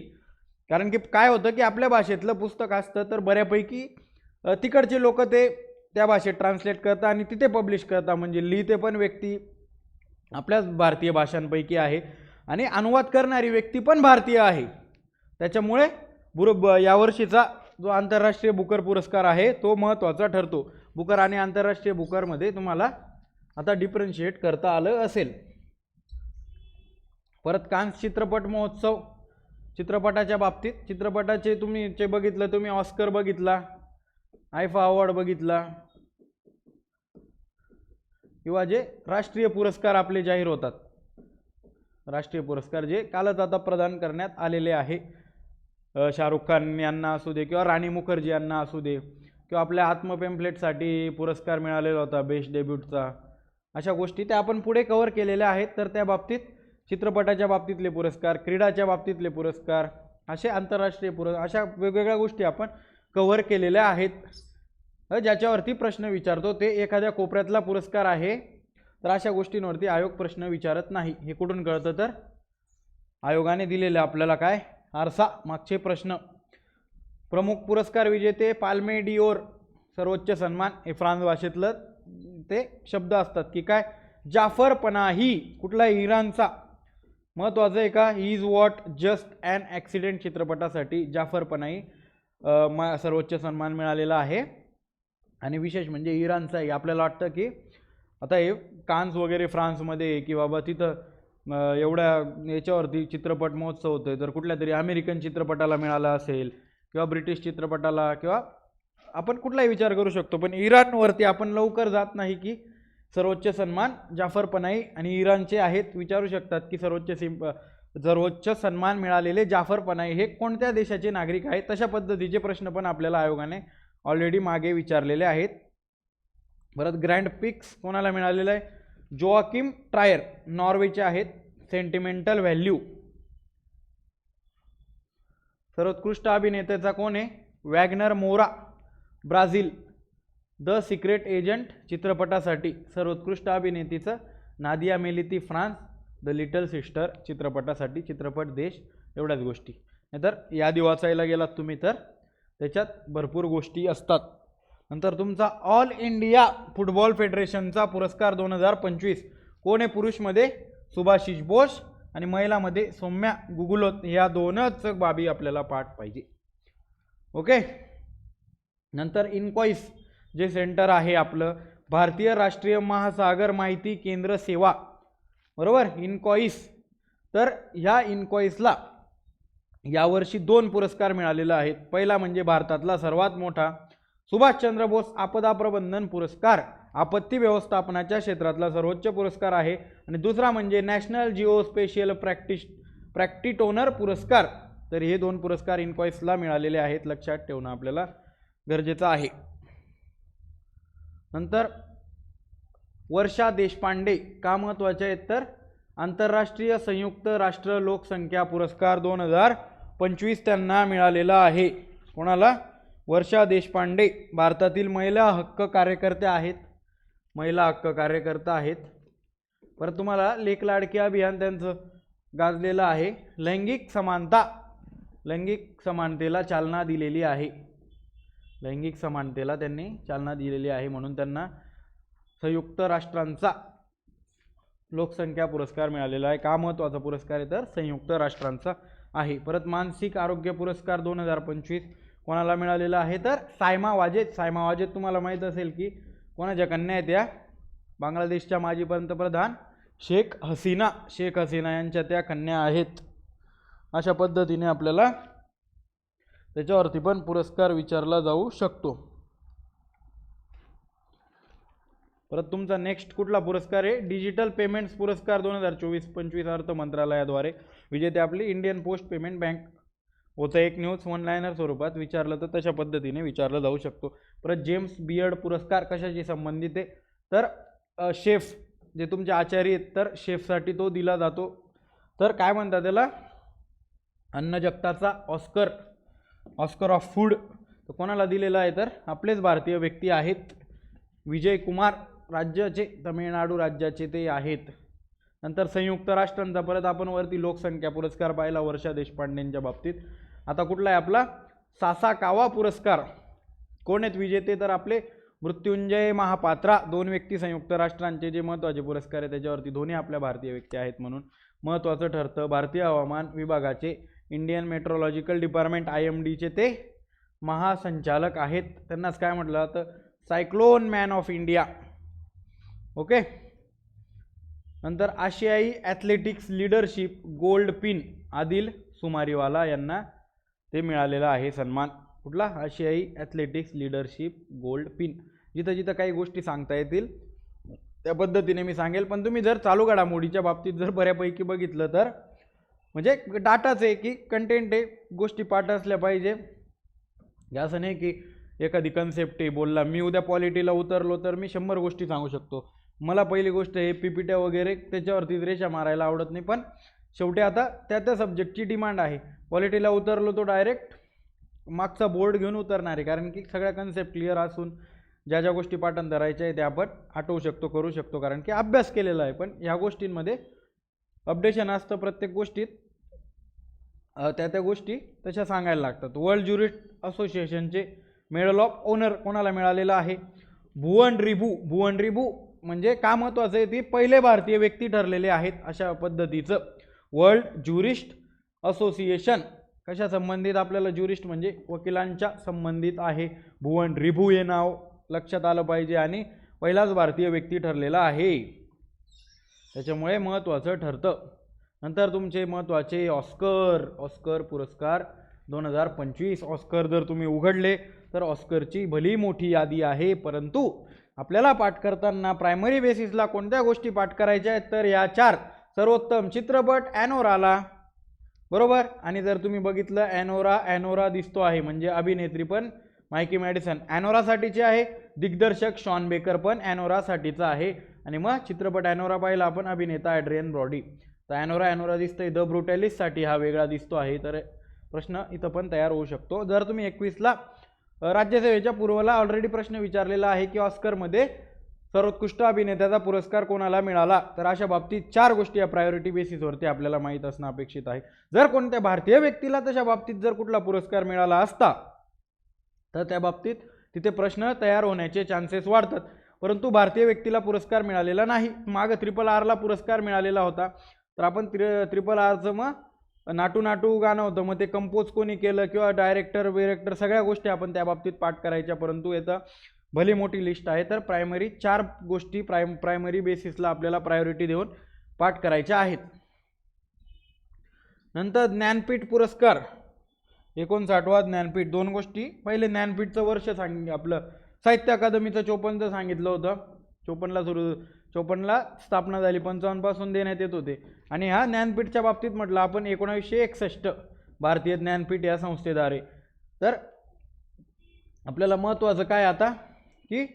S1: कारण की काय होतं की आपल्या भाषेतलं पुस्तक असतं तर बऱ्यापैकी तिकडचे लोक ते त्या भाषेत ट्रान्सलेट करतात आणि तिथे पब्लिश करतात. म्हणजे लिहिते पण व्यक्ती आपल्याच भारतीय भाषांपैकी आहे आणि अनुवाद करणारी व्यक्ती पण भारतीय आहे. त्याच्यामुळे यावर्षीचा जो आंतरराष्ट्रीय बुकर पुरस्कार आहे तो महत्त्वाचा ठरतो. बुकर आणि आंतरराष्ट्रीय बुकरमध्ये तुम्हाला आता डिफरन्शिएट करता आलं असेल. परत कान्स चित्रपट महोत्सव, चित्रपटाच्या बाबतीत चित्रपटाचे तुम्ही बघितलं, तुम्ही ऑस्कर बघितला, आयफा अवॉर्ड बघितला, किंवा जे राष्ट्रीय पुरस्कार आपले जाहीर होतात, राष्ट्रीय पुरस्कार जे कालच आता प्रदान करण्यात आलेले आहे, शाहरुख खान यांना असू दे किंवा राणी मुखर्जी यांना असू दे, किंवा आपल्या आत्मपेम्पलेटसाठी पुरस्कार मिळालेला होता बेस्ट डेब्यूटचा, अशा गोष्टी त्या आपण पुढे कव्हर केलेल्या आहेत. तर त्या बाबतीत चित्रपटाच्या बाबतीतले पुरस्कार, क्रीडाच्या बाबतीतले पुरस्कार, असे आंतरराष्ट्रीय अशा वेगवेगळ्या गोष्टी आपण कव्हर केलेल्या आहेत. ज्याच्यावरती प्रश्न विचारतो ते एखाद्या कोपऱ्यातला पुरस्कार आहे, तर अशा गोष्टींवरती आयोग प्रश्न विचारत नाही. हे कुठून कळतं? तर आयोगाने दिलेले आपल्याला काय आरसा मागचे प्रश्न. प्रमुख पुरस्कार विजेते, पाल्मे डिओर सर्वोच्च सन्मान, हे फ्रान्स भाषेतलं ते शब्द असतात की काय, जाफर पनाही कुठला इराणचा, महत्त्वाचं आहे का, ही is what just an accident चित्रपटासाठी जाफर पनाही सर्वोच्च सन्मान मिळालेला आहे. आणि विशेष म्हणजे इराणचा आहे. आपल्याला वाटतं की आता हे कान्स वगैरे फ्रान्समध्ये की बाबा तिथं एवढ्या याच्यावरती चित्रपट महोत्सव होतोय, तर कुठल्या तरी अमेरिकन चित्रपटाला मिळाला असेल किंवा ब्रिटिश चित्रपटाला, किंवा आपण कुठलाही विचार करू शकतो. पण इराणवरती आपण लवकर जात नाही की सर्वोच्च सन्मान जाफर पनाही आणि इराणचे आहेत. विचारू शकतात की सर्वोच्च सन्मान मिळालेले जाफर पनाही हे कोणत्या देशाचे नागरिक आहेत. तशा पद्धतीचे प्रश्न पण आपल्याला आयोगाने ऑलरेडी मागे विचारलेले आहेत. परत ग्रँड पिक्स कोणाला मिळालेलं आहे, जोआकिम ट्रायर नॉर्वेचे आहेत. Sentimental value. सर्वोत्कृष्ट अभिनेत्याचा कोण आहे? वॅग्नर मोरा ब्राझील. द सिक्रेट एजंट चित्रपटासाठी सर्वोत्कृष्ट अभिनेतीचं Nadia Melliti France. The little sister चित्रपटासाठी चित्रपट देश. एवढ्याच गोष्टी. नाहीतर यादी वाचायला गेलात तुम्ही तर त्याच्यात भरपूर गोष्टी असतात. नंतर तुमचा ऑल इंडिया फुटबॉल फेडरेशनचा पुरस्कार 2025 कोण आहे? पुरुषमध्ये सुभाशिष बोस आणि महिलामध्ये सौम्या गुगुलोत. या दोनच बाबी आपल्याला पाठ पाहिजे. ओके. नंतर इन्कॉईस जे सेंटर आहे आपलं भारतीय राष्ट्रीय महासागर माहिती केंद्र सेवा, बरोबर, इन्कॉईस. तर ह्या इन्कॉईसला यावर्षी 2 पुरस्कार मिळालेले आहेत. पहिला म्हणजे भारतातला सर्वात मोठा सुभाषचंद्र बोस आपदा प्रबंधन पुरस्कार, आपत्ती व्यवस्थापनाच्या क्षेत्रातला सर्वोच्च पुरस्कार आहे. आणि दुसरा म्हणजे नॅशनल जिओस्पेशियल प्रॅक्टिटोनर पुरस्कार. तर हे 2 पुरस्कार इन्कॉईसला मिळालेले आहेत. लक्षात ठेवणं आपल्याला गरजेचं आहे. नंतर वर्षा देशपांडे का महत्त्वाचे आहेत? तर आंतरराष्ट्रीय संयुक्त राष्ट्र लोकसंख्या पुरस्कार 2025 त्यांना मिळालेला आहे. कोणाला? वर्षा देशपांडे. भारतातील महिला हक्क कार्यकर्त्या आहेत. महिला हक्क कार्यकर्ता आहेत. परत तुम्हाला लेक लाडकी अभियान त्यांचं गाजलेलं आहे. लैंगिक समानतेला चालना दिलेली आहे. लैंगिक समानतेला त्यांनी चालना दिलेली आहे म्हणून त्यांना संयुक्त राष्ट्रांचा लोकसंख्या पुरस्कार मिळालेला आहे. का महत्त्वाचा पुरस्कार आहे? तर संयुक्त राष्ट्रांचा आहे. परत मानसिक आरोग्य पुरस्कार 2025 कोणाला मिळालेला आहे? तर सायमा वाजेद. सायमा वाजेद तुम्हाला माहीत असेल की कोणाच्या कन्या आहेत? त्या बांगलादेशच्या माजी पंतप्रधान शेख हसीना यांच्या त्या कन्या आहेत. अशा पद्धतीने आपल्याला त्याच्यावरती पण पुरस्कार विचारला जाऊ शकतो. परत तुमचा नेक्स्ट कुठला पुरस्कार आहे? डिजिटल पेमेंट्स पुरस्कार 2024-25 अर्थ मंत्रालयाद्वारे विजेते आपली इंडियन पोस्ट पेमेंट बँक. होतं एक न्यूज वन लायनर स्वरूपात विचारलं तर तशा पद्धतीने विचारलं जाऊ शकतो. परत जेम्स बियर्ड पुरस्कार कशाशी संबंधित आहे? तर शेफ जे तुमचे आचार्य आहेत तर शेफसाठी तो दिला जातो. तर काय म्हणतात त्याला? अन्न जगताचा ऑस्कर ऑफ फूड. तर कोणाला दिलेला आहे? तर आपलेच भारतीय व्यक्ती आहेत. विजय कुमार राज्याचे, तामिळनाडू राज्याचे ते आहेत. नंतर संयुक्त राष्ट्रांचा परत आपण वरती लोकसंख्या पुरस्कार पाहिला वर्षा देशपांडेंच्या बाबतीत. आता कुठला आहे आपला? सासाकावा पुरस्कार. कोण आहेत विजेते? तर आपले मृत्युंजय महापात्रा. 2 व्यक्ती संयुक्त राष्ट्रांचे जे महत्त्वाचे पुरस्कार आहे त्याच्यावरती दोन्ही आपल्या भारतीय व्यक्ती आहेत म्हणून महत्त्वाचं ठरतं. भारतीय हवामान विभागाचे इंडियन मेट्रोलॉजिकल डिपार्टमेंट IMDचे ते महासंचालक आहेत. त्यांनाच काय म्हटलं जातं? Cyclone man of India. Okay. नंतर आशियाई athletics leadership gold pin Adille Sumariwalla यांना ते मिळालेला आहे सन्मान. कुठला? आशियाई ॲथलेटिक्स लीडरशिप गोल्ड पिन. जिथं जिथं काही गोष्टी सांगता येतील त्या पद्धतीने मी सांगेल. पण तुम्ही जर चालू घडामोडीच्या बाबतीत जर बऱ्यापैकी बघितलं तर म्हणजे डाटाच आहे की कंटेंट आहे, गोष्टी पाठ असल्या पाहिजे. असं नाही की एखादी कन्सेप्ट आहे बोलला मी उद्या पॉलिटीला उतरलो तर मी 100 गोष्टी सांगू शकतो. मला पहिली गोष्ट हे PPT वगैरे त्याच्यावरती रेषा मारायला आवडत नाही. पण शेवटी आता त्या सब्जेक्टची डिमांड आहे. पॉलिटीला उतरलो तो डायरेक्ट मागचा बोर्ड घेऊन उतरणार आहे. कारण की सगळ्या कन्सेप्ट क्लिअर असून ज्या ज्या गोष्टी पाठांतरायच्या आहे त्या आपण आठवू शकतो, करू शकतो, कारण की अभ्यास केलेला आहे. पण ह्या गोष्टींमध्ये अपडेशन असतं प्रत्येक गोष्टीत. त्या गोष्टी तशा सांगायला लागतात. वर्ल्ड ज्युरिस्ट असोसिएशनचे मेडल ऑफ ऑनर कोणाला मिळालेला आहे? भुवन रिभू म्हणजे का महत्त्वाचं आहे? ती पहिले भारतीय व्यक्ती ठरलेले आहेत अशा पद्धतीचं. वर्ल्ड ज्युरिस्ट असोसिएशन कशा संबंधित? आपल्याला ज्युरिस्ट म्हणजे वकिलांच्या संबंधित आहे. भुवन रिभू हे नाव लक्षात आलं पाहिजे आणि पहिलाच भारतीय व्यक्ती ठरलेला आहे त्याच्यामुळे महत्त्वाचं ठरतं. नंतर तुमचे महत्त्वाचे ऑस्कर पुरस्कार 2025. ऑस्कर जर तुम्ही उघडले तर ऑस्करची भली मोठी यादी आहे. परंतु आपल्याला पाठ करताना प्रायमरी बेसिसला कोणत्या गोष्टी पाठ करायच्या आहेत? तर या 4. सर्वोत्तम चित्रपट ॲनोराला, बरोबर. आणि जर तुम्ही बघितलं ॲनोरा दिसतो आहे म्हणजे अभिनेत्री पण मायकी मॅडिसन ॲनोरासाठीची आहे. दिग्दर्शक शॉन बेकर पण ॲनोरासाठीचा आहे. आणि मग चित्रपट ॲनोरा पाहिला आपण, अभिनेता ॲड्रियन ब्रॉडी. तर ॲनोरा दिसतंय, द ब्रुटॅलिस्टसाठी हा वेगळा दिसतो आहे. तर प्रश्न इथं पण तयार होऊ शकतो. जर तुम्ही 21ला राज्यसेवेच्या पूर्वला ऑलरेडी प्रश्न विचारलेला आहे की ऑस्करमध्ये सर्वोत्कृष्ट अभिनेत्याचा पुरस्कार कोणाला मिळाला, तर अशा बाबतीत 4 गोष्टी या प्रायोरिटी बेसिसवरती आपल्याला माहीत असणं अपेक्षित आहे. जर कोणत्या भारतीय व्यक्तीला तशा बाबतीत जर कुठला पुरस्कार मिळाला असता तर त्या बाबतीत तिथे प्रश्न तयार होण्याचे चान्सेस वाढतात. परंतु भारतीय व्यक्तीला पुरस्कार मिळालेला नाही. मागं RRRला पुरस्कार मिळालेला होता. तर आपण RRRचं मग नाटू नाटू गाणं होतं, मग ते कंपोज कोणी केलं किंवा डायरेक्टर सगळ्या गोष्टी आपण त्या बाबतीत पाठ करायच्या. परंतु याचं भली मोठी लिस्ट आहे. तर प्रायमरी 4 गोष्टी प्रायमरी बेसिसला आपल्याला प्रायोरिटी देऊन पाठ करायच्या आहेत. नंतर ज्ञानपीठ पुरस्कार 59वा ज्ञानपीठ. 2 गोष्टी. पहिले ज्ञानपीठचं वर्ष आपलं साहित्य अकादमीचं 54चं सांगितलं होतं. 54ला स्थापना झाली, 55 पासून देण्यात येत होते. आणि हा ज्ञानपीठच्या बाबतीत म्हटलं आपण 1961 भारतीय ज्ञानपीठ या संस्थेद्वारे. तर आपल्याला महत्त्वाचं काय आता की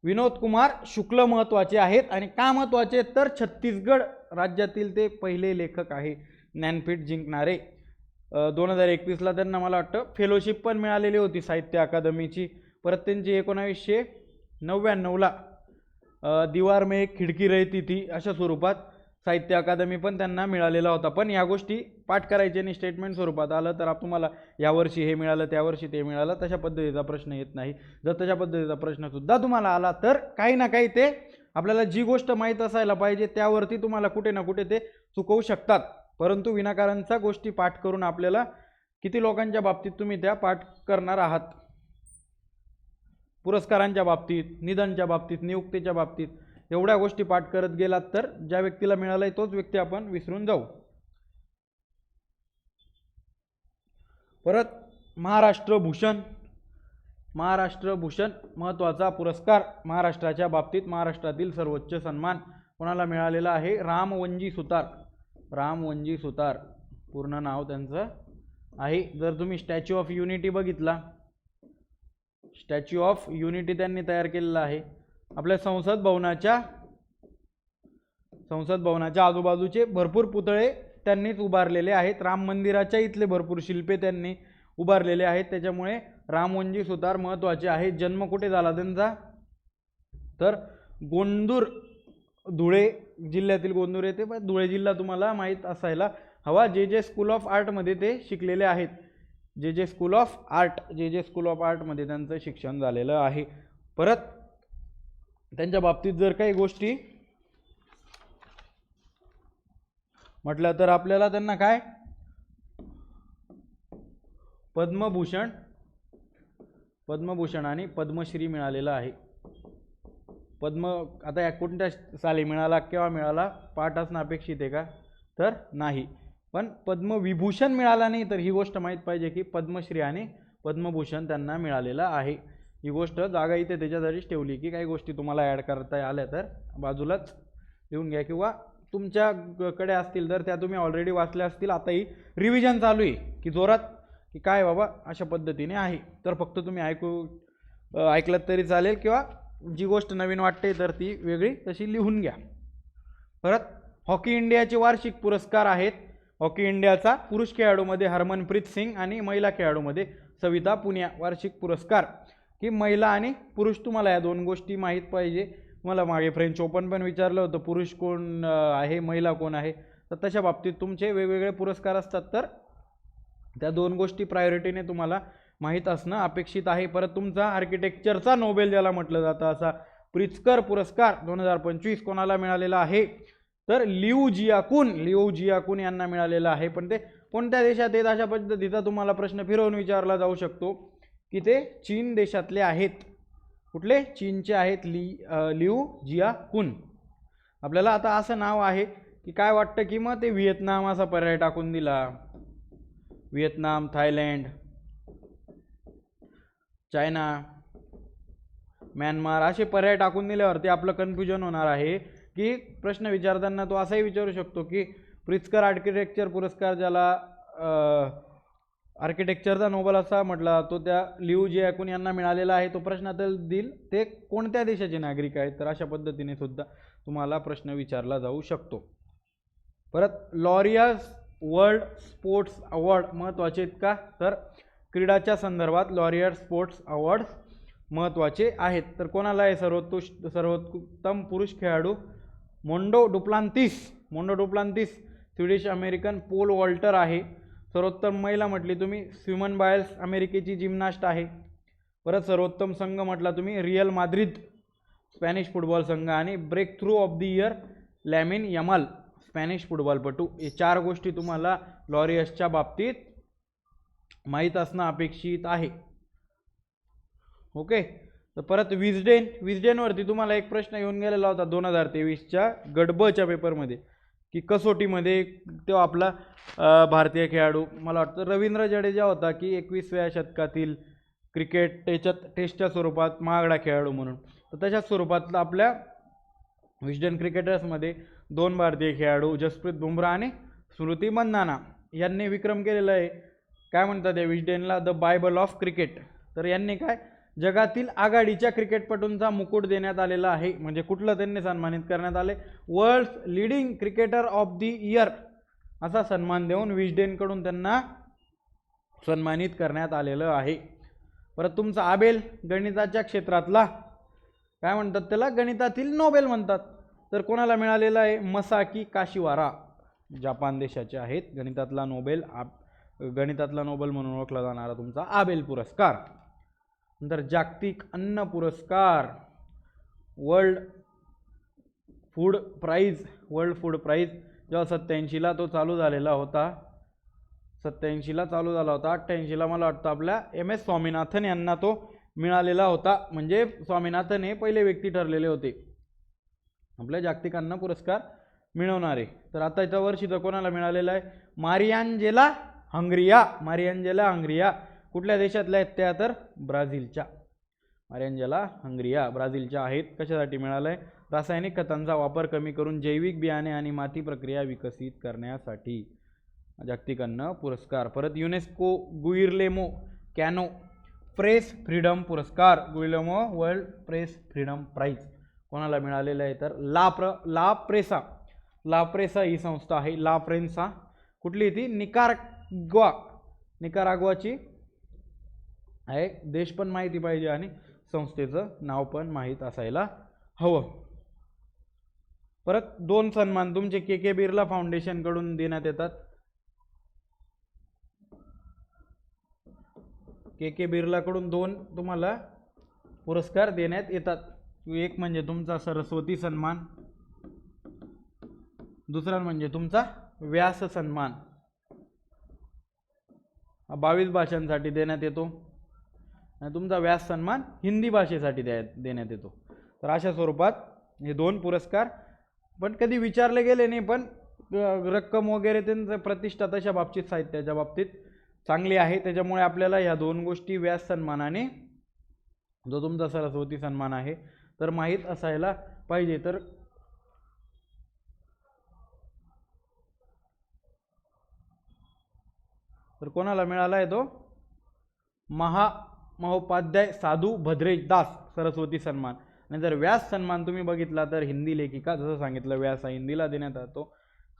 S1: विनोद कुमार शुक्ल महत्त्वाचे आहेत. आणि का महत्त्वाचे, तर छत्तीसगड राज्यातील ते पहिले लेखक आहे ज्ञानपीठ जिंकणारे. 2021ला त्यांना मला वाटतं फेलोशिप पण मिळालेली होती साहित्य अकादमीची. परत त्यांची 1999ला दीवार में एक खिडकी रहती थी अशा स्वरूपात साहित्य अकादमी पण त्यांना मिळालेला होता. पण या गोष्टी पाठ करायचे आणि स्टेटमेंट स्वरूपात आलं तर तुम्हाला यावर्षी हे मिळालं, त्यावर्षी ते मिळालं, तशा पद्धतीचा प्रश्न येत नाही. जर तशा पद्धतीचा प्रश्नसुद्धा तुम्हाला आला तर काही ना काही ते आपल्याला जी गोष्ट माहीत असायला पाहिजे त्यावरती तुम्हाला कुठे ना कुठे ते चुकवू शकतात. परंतु विनाकारणच्या गोष्टी पाठ करून आपल्याला किती लोकांच्या बाबतीत तुम्ही त्या पाठ करणार आहात. पुरस्कारांच्या बाबतीत, निधनच्या बाबतीत, नियुक्तीच्या बाबतीत एवढ्या गोष्टी पाठ करत गेलात तर ज्या व्यक्तीला मिळालाय तोच व्यक्ती आपण विसरून जाऊ. परत महाराष्ट्र भूषण महत्त्वाचा पुरस्कार महाराष्ट्राच्या बाबतीत. महाराष्ट्रातील सर्वोच्च सन्मान कोणाला मिळालेला आहे, रामवंजी सुतार पूर्ण नाव त्यांचं आहे. जर तुम्ही स्टॅच्यू ऑफ युनिटी बघितला, स्टॅच्यू ऑफ युनिटी त्यांनी तयार केलेला आहे. आपल्या संसद भवनाच्या आजूबाजूचे भरपूर पुतळे त्यांनीच उभारलेले आहेत. राम मंदिराच्या इथले भरपूर शिल्पे त्यांनी उभारलेले आहेत. त्याच्यामुळे रामवंजी सुतार महत्त्वाचे आहेत. जन्म कुठे झाला त्यांचा, तर गोंदूर, धुळे जिल्ह्यातील गोंदूर येथे. पण धुळे जिल्हा तुम्हाला माहीत असायला हवा. जे स्कूल ऑफ आर्टमध्ये ते शिकलेले आहेत. जे स्कूल ऑफ आर्टमध्ये त्यांचं शिक्षण झालेलं आहे. परत त्यांच्या बाबतीत जर काही गोष्टी म्हटलं तर आपल्याला त्यांना काय पद्मभूषण आणि पद्मश्री मिळालेला आहे. आता कोणत्या साली मिळाला, केव्हा मिळाला, पाठ असणं अपेक्षित आहे का, तर नाही. पण पद्मविभूषण मिळाला नाही, तर ही गोष्ट माहीत पाहिजे की पद्मश्री आणि पद्मभूषण त्यांना मिळालेला आहे. ही गोष्ट जागा इथे त्याच्यासाठीच ठेवली की काही गोष्टी तुम्हाला ॲड करता आल्या तर बाजूलाच लिहून घ्या, किंवा तुमच्याकडे असतील तर त्या तुम्ही ऑलरेडी वाचल्या असतील. आताही रिव्हिजन चालू आहे की जोरात, की काय बाबा अशा पद्धतीने आहे. तर फक्त तुम्ही ऐकलं तरी चालेल, किंवा जी गोष्ट नवीन वाटते तर ती वेगळी तशी लिहून घ्या. परत हॉकी इंडियाचे वार्षिक पुरस्कार आहेत. हॉकी इंडियाचा पुरुष खेळाडूमध्ये हरमनप्रीत सिंग आणि महिला खेळाडूमध्ये सविता पुनिया वार्षिक पुरस्कार. की महिला आणि पुरुष, तुम्हाला या 2 गोष्टी माहीत पाहिजे. मला मागे फ्रेंच ओपन पण विचारलं होतं पुरुष कोण आहे, महिला कोण आहे. तर तशा बाबतीत तुमचे वेगवेगळे पुरस्कार असतात, तर त्या 2 गोष्टी प्रायोरिटीने तुम्हाला माहीत असणं अपेक्षित आहे. परत तुमचा आर्किटेक्चरचा नोबेल ज्याला म्हटलं जातं असा प्रित्झकर पुरस्कार 2025 कोणाला मिळालेला आहे, तर लिऊ जियाकुन यांना मिळालेला आहे. पण ते कोणत्या देशात आहेत अशा पद्धतीचा तुम्हाला प्रश्न फिरवून विचारला जाऊ शकतो की ते चीन देशातले आहेत. कुठले, चीनचे आहेत लिऊ जियाकुन. आपल्याला आता असं नाव आहे की काय वाटतं की मग ते व्हिएतनाम असा पर्याय टाकून दिला, व्हिएतनाम, थायलंड, चायना, म्यानमार असे पर्याय टाकून दिल्यावरती आपलं कन्फ्युजन होणार आहे. की प्रश्न विचारताना तो असाही विचारू शकतो की प्रित्झकर आर्किटेक्चर पुरस्कार ज्याला आर्किटेक्चरचा नोबेल असा म्हटला तो त्या लिऊ जियाकुन यांना मिळालेला आहे, तो प्रश्नात देईल ते कोणत्या देशाचे नागरिक आहेत. तर अशा पद्धतीने सुद्धा तुम्हाला प्रश्न विचारला जाऊ शकतो. परत लॉरियस वर्ल्ड स्पोर्ट्स अवॉर्ड महत्त्वाचे आहेत का, तर क्रीडाच्या संदर्भात लॉरियस स्पोर्ट्स अवॉर्ड महत्त्वाचे आहेत. तर कोणाला आहे सर्वोत्तम पुरुष खेळाडू Mondo Duplantis Swedish American pole vaulter आहे. सर्वोत्तम महिला म्हटली तुम्ही सिमोन बायल्स अमेरिकेची जिमनास्ट आहे. परत सर्वोत्तम संघ म्हटला तुम्ही रिअल माद्रिद स्पॅनिश फुटबॉल संघ आणि breakthrough of the year Lamine Yamal Spanish फुटबॉलपटू. हे 4 गोष्टी तुम्हाला लॉरियसच्या बाबतीत माहीत असणं अपेक्षित आहे. ओके. तर परत विस्डेनवरती तुम्हाला एक प्रश्न येऊन गेलेला होता 2023च्या गट ब च्या पेपरमध्ये की कसोटीमध्ये तो आपला भारतीय खेळाडू मला वाटतं रवींद्र जडेजा होता की 21व्या शतकातील क्रिकेट टेस्टच्या स्वरूपात महागडा खेळाडू म्हणून. तर तशाच स्वरूपातला आपल्या विस्डन क्रिकेटर्समध्ये 2 भारतीय खेळाडू जसप्रीत बुमराह आणि स्मृती मंधाना यांनी विक्रम केलेला आहे. काय म्हणतात या विस्डेनला द बायबल ऑफ क्रिकेट. तर यांनी काय जगातील आघाडीच्या क्रिकेटपटूंचा मुकुट देण्यात आलेला आहे. म्हणजे कुठलं त्यांनी सन्मानित करण्यात आले, world leading cricketer of the year असा सन्मान देऊन विस्डेनकडून त्यांना सन्मानित करण्यात आलेलं आहे. परत तुमचा आबेल गणिताच्या क्षेत्रातला काय म्हणतात त्याला, गणितातील नोबेल म्हणतात. तर कोणाला मिळालेला आहे, मसाकी काशिवारा जपान देशाचे आहेत. गणितातला नोबेल म्हणून ओळखला जाणारा तुमचा आबेल पुरस्कार. नंतर जागतिक अन्न पुरस्कार वर्ल्ड फूड प्राईज जेव्हा 87ला तो चालू झालेला होता, 87ला चालू झाला होता, 88ला मला वाटतं आपल्या MS स्वामीनाथन यांना तो मिळालेला होता. म्हणजे स्वामीनाथन हे पहिले व्यक्ती ठरलेले होते आपल्या जागतिक अन्न पुरस्कार मिळवणारे. तर आताच्या वर्षीचा कोणाला मिळालेला आहे, मारियांजेला हंग्रिया. कुठल्या देशातल्या आहेत त्या, तर ब्राझीलच्या. मारियांजेला हंग्रिया ब्राझीलच्या आहेत. कशासाठी मिळालं आहे, रासायनिक खतांचा वापर कमी करून जैविक बियाणे आणि माती प्रक्रिया विकसित करण्यासाठी जागतिक अन्न पुरस्कार. परत युनेस्को गुइर्लेमो कॅनो प्रेस फ्रीडम पुरस्कार, गुइर्लेमो वर्ल्ड प्रेस फ्रीडम प्राईज कोणाला मिळालेलं आहे, तर ला प्रेसा ही संस्था आहे. ला प्रेन्सा कुठली ती, निकाराग्वाची आहे. देश पण माहिती पाहिजे आणि संस्थेचं नाव पण माहीत असायला हवं. परत 2 सन्मान तुमचे के बिर्ला फाउंडेशन कडून देण्यात येतात. के बिर्ला कडून 2 तुम्हाला पुरस्कार देण्यात येतात. एक म्हणजे तुमचा सरस्वती सन्मान, दुसरा म्हणजे तुमचा व्यास सन्मान. 22 भाषांसाठी देण्यात येतो आणि तुमचा व्यास सन्मान हिंदी भाषेसाठी देण्यात येतो. तर अशा स्वरूपात हे 2 पुरस्कार पण कधी विचारले गेले नाही, पण रक्कम वगैरे त्यांचं प्रतिष्ठा तशा बाबतीत साहित्याच्या बाबतीत चांगली आहे. त्याच्यामुळे आपल्याला ह्या 2 गोष्टी व्यास सन्मान आणि जो तुमचा सरस्वती सन्मान आहे तर माहीत असायला पाहिजे. तर कोणाला मिळाला आहे तो, महोपाध्याय साधू भद्रेश दास सरस्वती सन्मान. आणि जर व्यास सन्मान तुम्ही बघितला तर हिंदी लेखिका, जसं सांगितलं व्यास हा हिंदीला देण्यात येतो,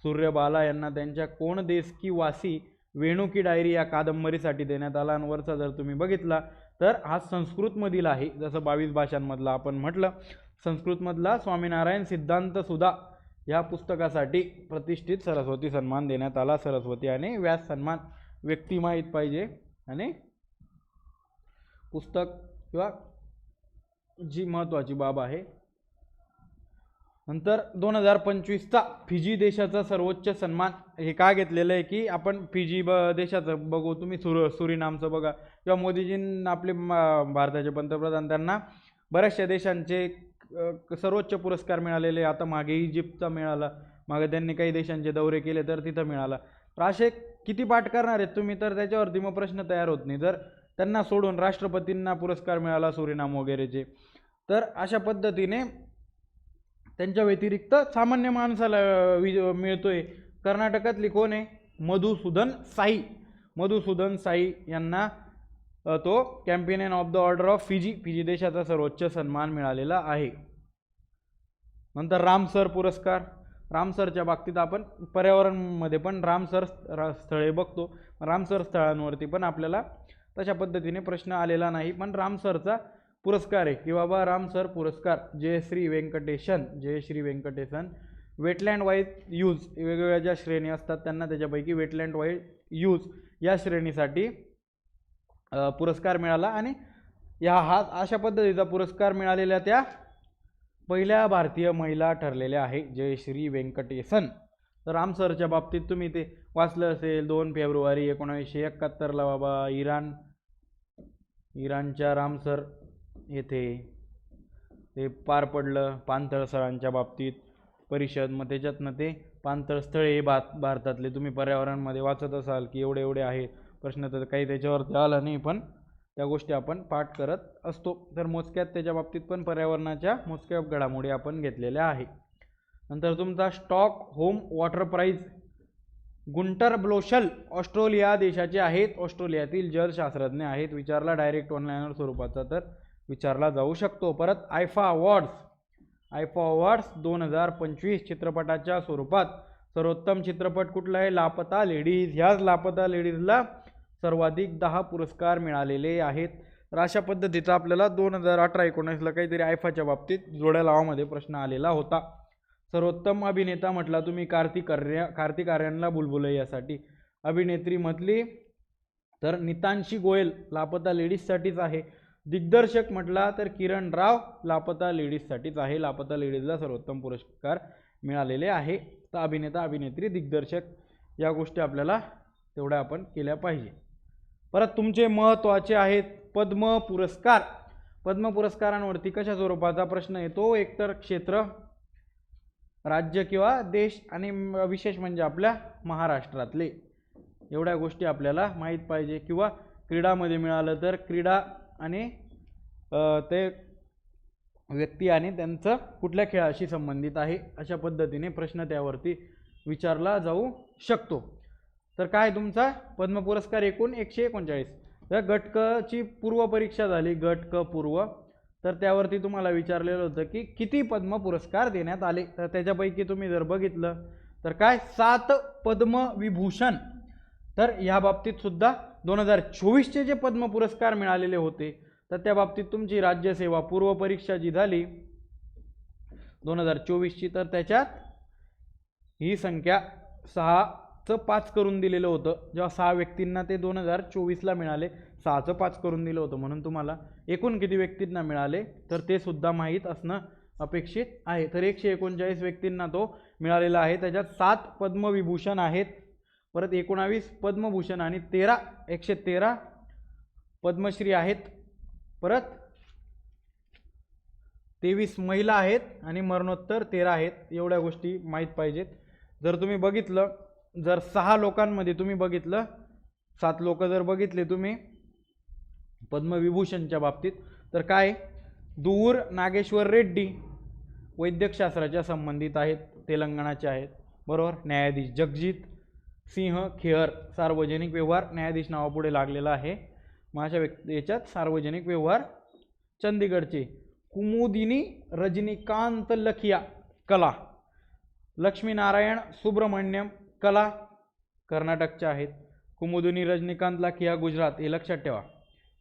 S1: सूर्यबाला यांना त्यांच्या कोण देश की वासी वेणू की डायरी या कादंबरीसाठी देण्यात आला. आणि वरचा जर तुम्ही बघितला तर हा संस्कृतमधील आहे. जसं 22 भाषांमधला आपण म्हटलं, संस्कृतमधला स्वामीनारायण सिद्धांत सुधा या पुस्तकासाठी प्रतिष्ठित सरस्वती सन्मान देण्यात आला. सरस्वती आणि व्यास सन्मान व्यक्ती माहीत पाहिजे आणि पुस्तक किंवा जी महत्त्वाची बाब आहे. नंतर 2025चा फिजी देशाचा सर्वोच्च सन्मान हे का घेतलेलं आहे की आपण फिजी देशाचं बघू, तुम्ही सुरिनामचं बघा किंवा मोदीजींना आपले भारताचे पंतप्रधान त्यांना बऱ्याचशा देशांचे सर्वोच्च पुरस्कार मिळालेले. आता मागे इजिप्तचा मिळाला, मागे त्यांनी काही देशांचे दौरे केले तर तिथं मिळाला. तर असे किती पाठ करणार आहेत तुम्ही, तर त्याच्यावरती मग प्रश्न तयार होत नाही. जर त्यांना सोडून राष्ट्रपतींना पुरस्कार मिळाला सुरिनाम वगैरेचे, तर अशा पद्धतीने त्यांच्या व्यतिरिक्त सामान्य माणसाला मिळतोय. कर्नाटकातली कोण आहे, मधुसूदन साई यांना तो companion of the order of Fiji देशाचा सर्वोच्च सन्मान मिळालेला आहे. नंतर रामसर पुरस्कार, रामसरच्या बाबतीत आपण पर्यावरणमध्ये पण रामसर स्थळे बघतो, रामसर स्थळांवरती पण आपल्याला तशा पद्धतीने प्रश्न आलेला नाही, पण रामसरचा पुरस्कार आहे की बाबा रामसर पुरस्कार Jayashree Venkateshan wetland wise use वेगवेगळ्या ज्या श्रेणी असतात त्यांना त्याच्यापैकी वेटलँड वाईज यूज या श्रेणीसाठी पुरस्कार मिळाला आणि अशा पद्धतीचा पुरस्कार मिळालेल्या त्या पहिल्या भारतीय महिला ठरलेल्या आहे जयश्री व्यंकटेशन. तर रामसरच्या बाबतीत तुम्ही ते वाचलं असेल 2 फेब्रुवारी 1971ला बाबा इराणच्या रामसर येथे ते पार पडलं पाणथळ स्थळांच्या बाबतीत परिषद. मग त्याच्यातनं ते पाणथळ स्थळे भारतातले तुम्ही पर्यावरणमध्ये वाचत असाल की एवढे एवढे आहे, प्रश्न तर काही त्याच्यावरती आला नाही, पण त्या गोष्टी आपण पाठ करत असतो. तर मोजक्यात त्याच्या बाबतीत पण पर्यावरणाच्या मोजक्या घडामोडी आपण घेतलेल्या आहे. नंतर तुमचा Stockholm water prize Gunter Bloschl Australia देशाचे आहेत, ऑस्ट्रेलियातील जलशास्त्रज्ञ आहेत. विचारला डायरेक्ट ऑनलाईन स्वरूपाचा तर विचारला जाऊ शकतो. परत आयफा अवॉर्ड्स 2025 चित्रपटाच्या स्वरूपात सर्वोत्तम चित्रपट कुठला आहे? लापता लेडीज. ह्याच लापता लेडीजला सर्वाधिक 10 पुरस्कार मिळालेले आहेत. तर अशा पद्धतीचा आपल्याला 2018-19ला काहीतरी आयफाच्या बाबतीत जोड्या लावामध्ये प्रश्न आलेला होता. सर्वोत्तम अभिनेता म्हटला तुम्ही कार्तिक आर्यनला बुलबुलैयासाठी. अभिनेत्री म्हटली तर नितांशी गोयल लापता लेडीजसाठीच आहे. दिग्दर्शक म्हटला तर किरण राव लापता लेडीजसाठीच आहे. लापता लेडीजला सर्वोत्तम पुरस्कार मिळालेले आहे. तर अभिनेता अभिनेत्री दिग्दर्शक या गोष्टी आपल्याला तेवढ्या आपण केल्या पाहिजे. परत तुमचे महत्त्वाचे आहेत पद्म पुरस्कार. पद्म पुरस्कारांवरती कशा स्वरूपाचा प्रश्न येतो? एकतर क्षेत्र, राज्य किंवा देश आणि विशेष म्हणजे आपल्या महाराष्ट्रातले एवढ्या गोष्टी आपल्याला माहीत पाहिजे. किंवा क्रीडामध्ये मिळालं तर क्रीडा आणि ते व्यक्ती आणि त्यांचं कुठल्या खेळाशी संबंधित आहे अशा पद्धतीने प्रश्न त्यावरती विचारला जाऊ शकतो. तर काय तुमचा पद्म पुरस्कार एकूण 139. तर गट क ची पूर्व परीक्षा झाली, गट क पूर्व, तर त्यावरती तुम्हाला विचारलेलं होतं की किती पद्म पुरस्कार देण्यात आले. तर त्याच्यापैकी तुम्ही जर बघितलं तर काय 7 पद्मविभूषण. तर ह्या बाबतीत सुद्धा 2024चे जे पद्म पुरस्कार मिळालेले होते तर त्या बाबतीत तुमची राज्यसेवा पूर्व परीक्षा जी झाली 2024ची तर त्याच्यात ही संख्या 6चं 5 करून दिलेलं होतं. जेव्हा 6 व्यक्तींना ते 2024ला मिळाले, 6चं 5 करून दिलं होतं, म्हणून तुम्हाला एकूण किती व्यक्तींना मिळाले तर ते सुद्धा माहीत असणं अपेक्षित आहे. तर 139 व्यक्तींना तो मिळालेला आहे. त्याच्यात 7 पद्मविभूषण आहेत, परत 19 पद्मभूषण आणि 113 पद्मश्री आहेत, परत 23 महिला आहेत आणि मरणोत्तर 13 आहेत. एवढ्या गोष्टी माहीत पाहिजेत. जर तुम्ही बघितलं, जर 6 लोकांमध्ये तुम्ही बघितलं, 7 लोक जर बघितले तुम्ही पद्मविभूषणच्या बाबतीत तर काय दूर नागेश्वर रेड्डी वैद्यकशास्त्राच्या संबंधित आहेत, तेलंगणाचे आहेत, बरोबर. न्यायाधीश जगजीत सिंह खेअर सार्वजनिक व्यवहार न्यायाधीश नावापुढे लागलेला आहे. मग अशा याच्यात सार्वजनिक व्यवहार चंदीगडचे. कुमुदिनी रजनीकांत लखिया कला, लक्ष्मीनारायण सुब्रमण्यम कला कर्नाटकच्या आहेत. कुमुदिनी रजनीकांत लखिया गुजरात. हे लक्षात ठेवा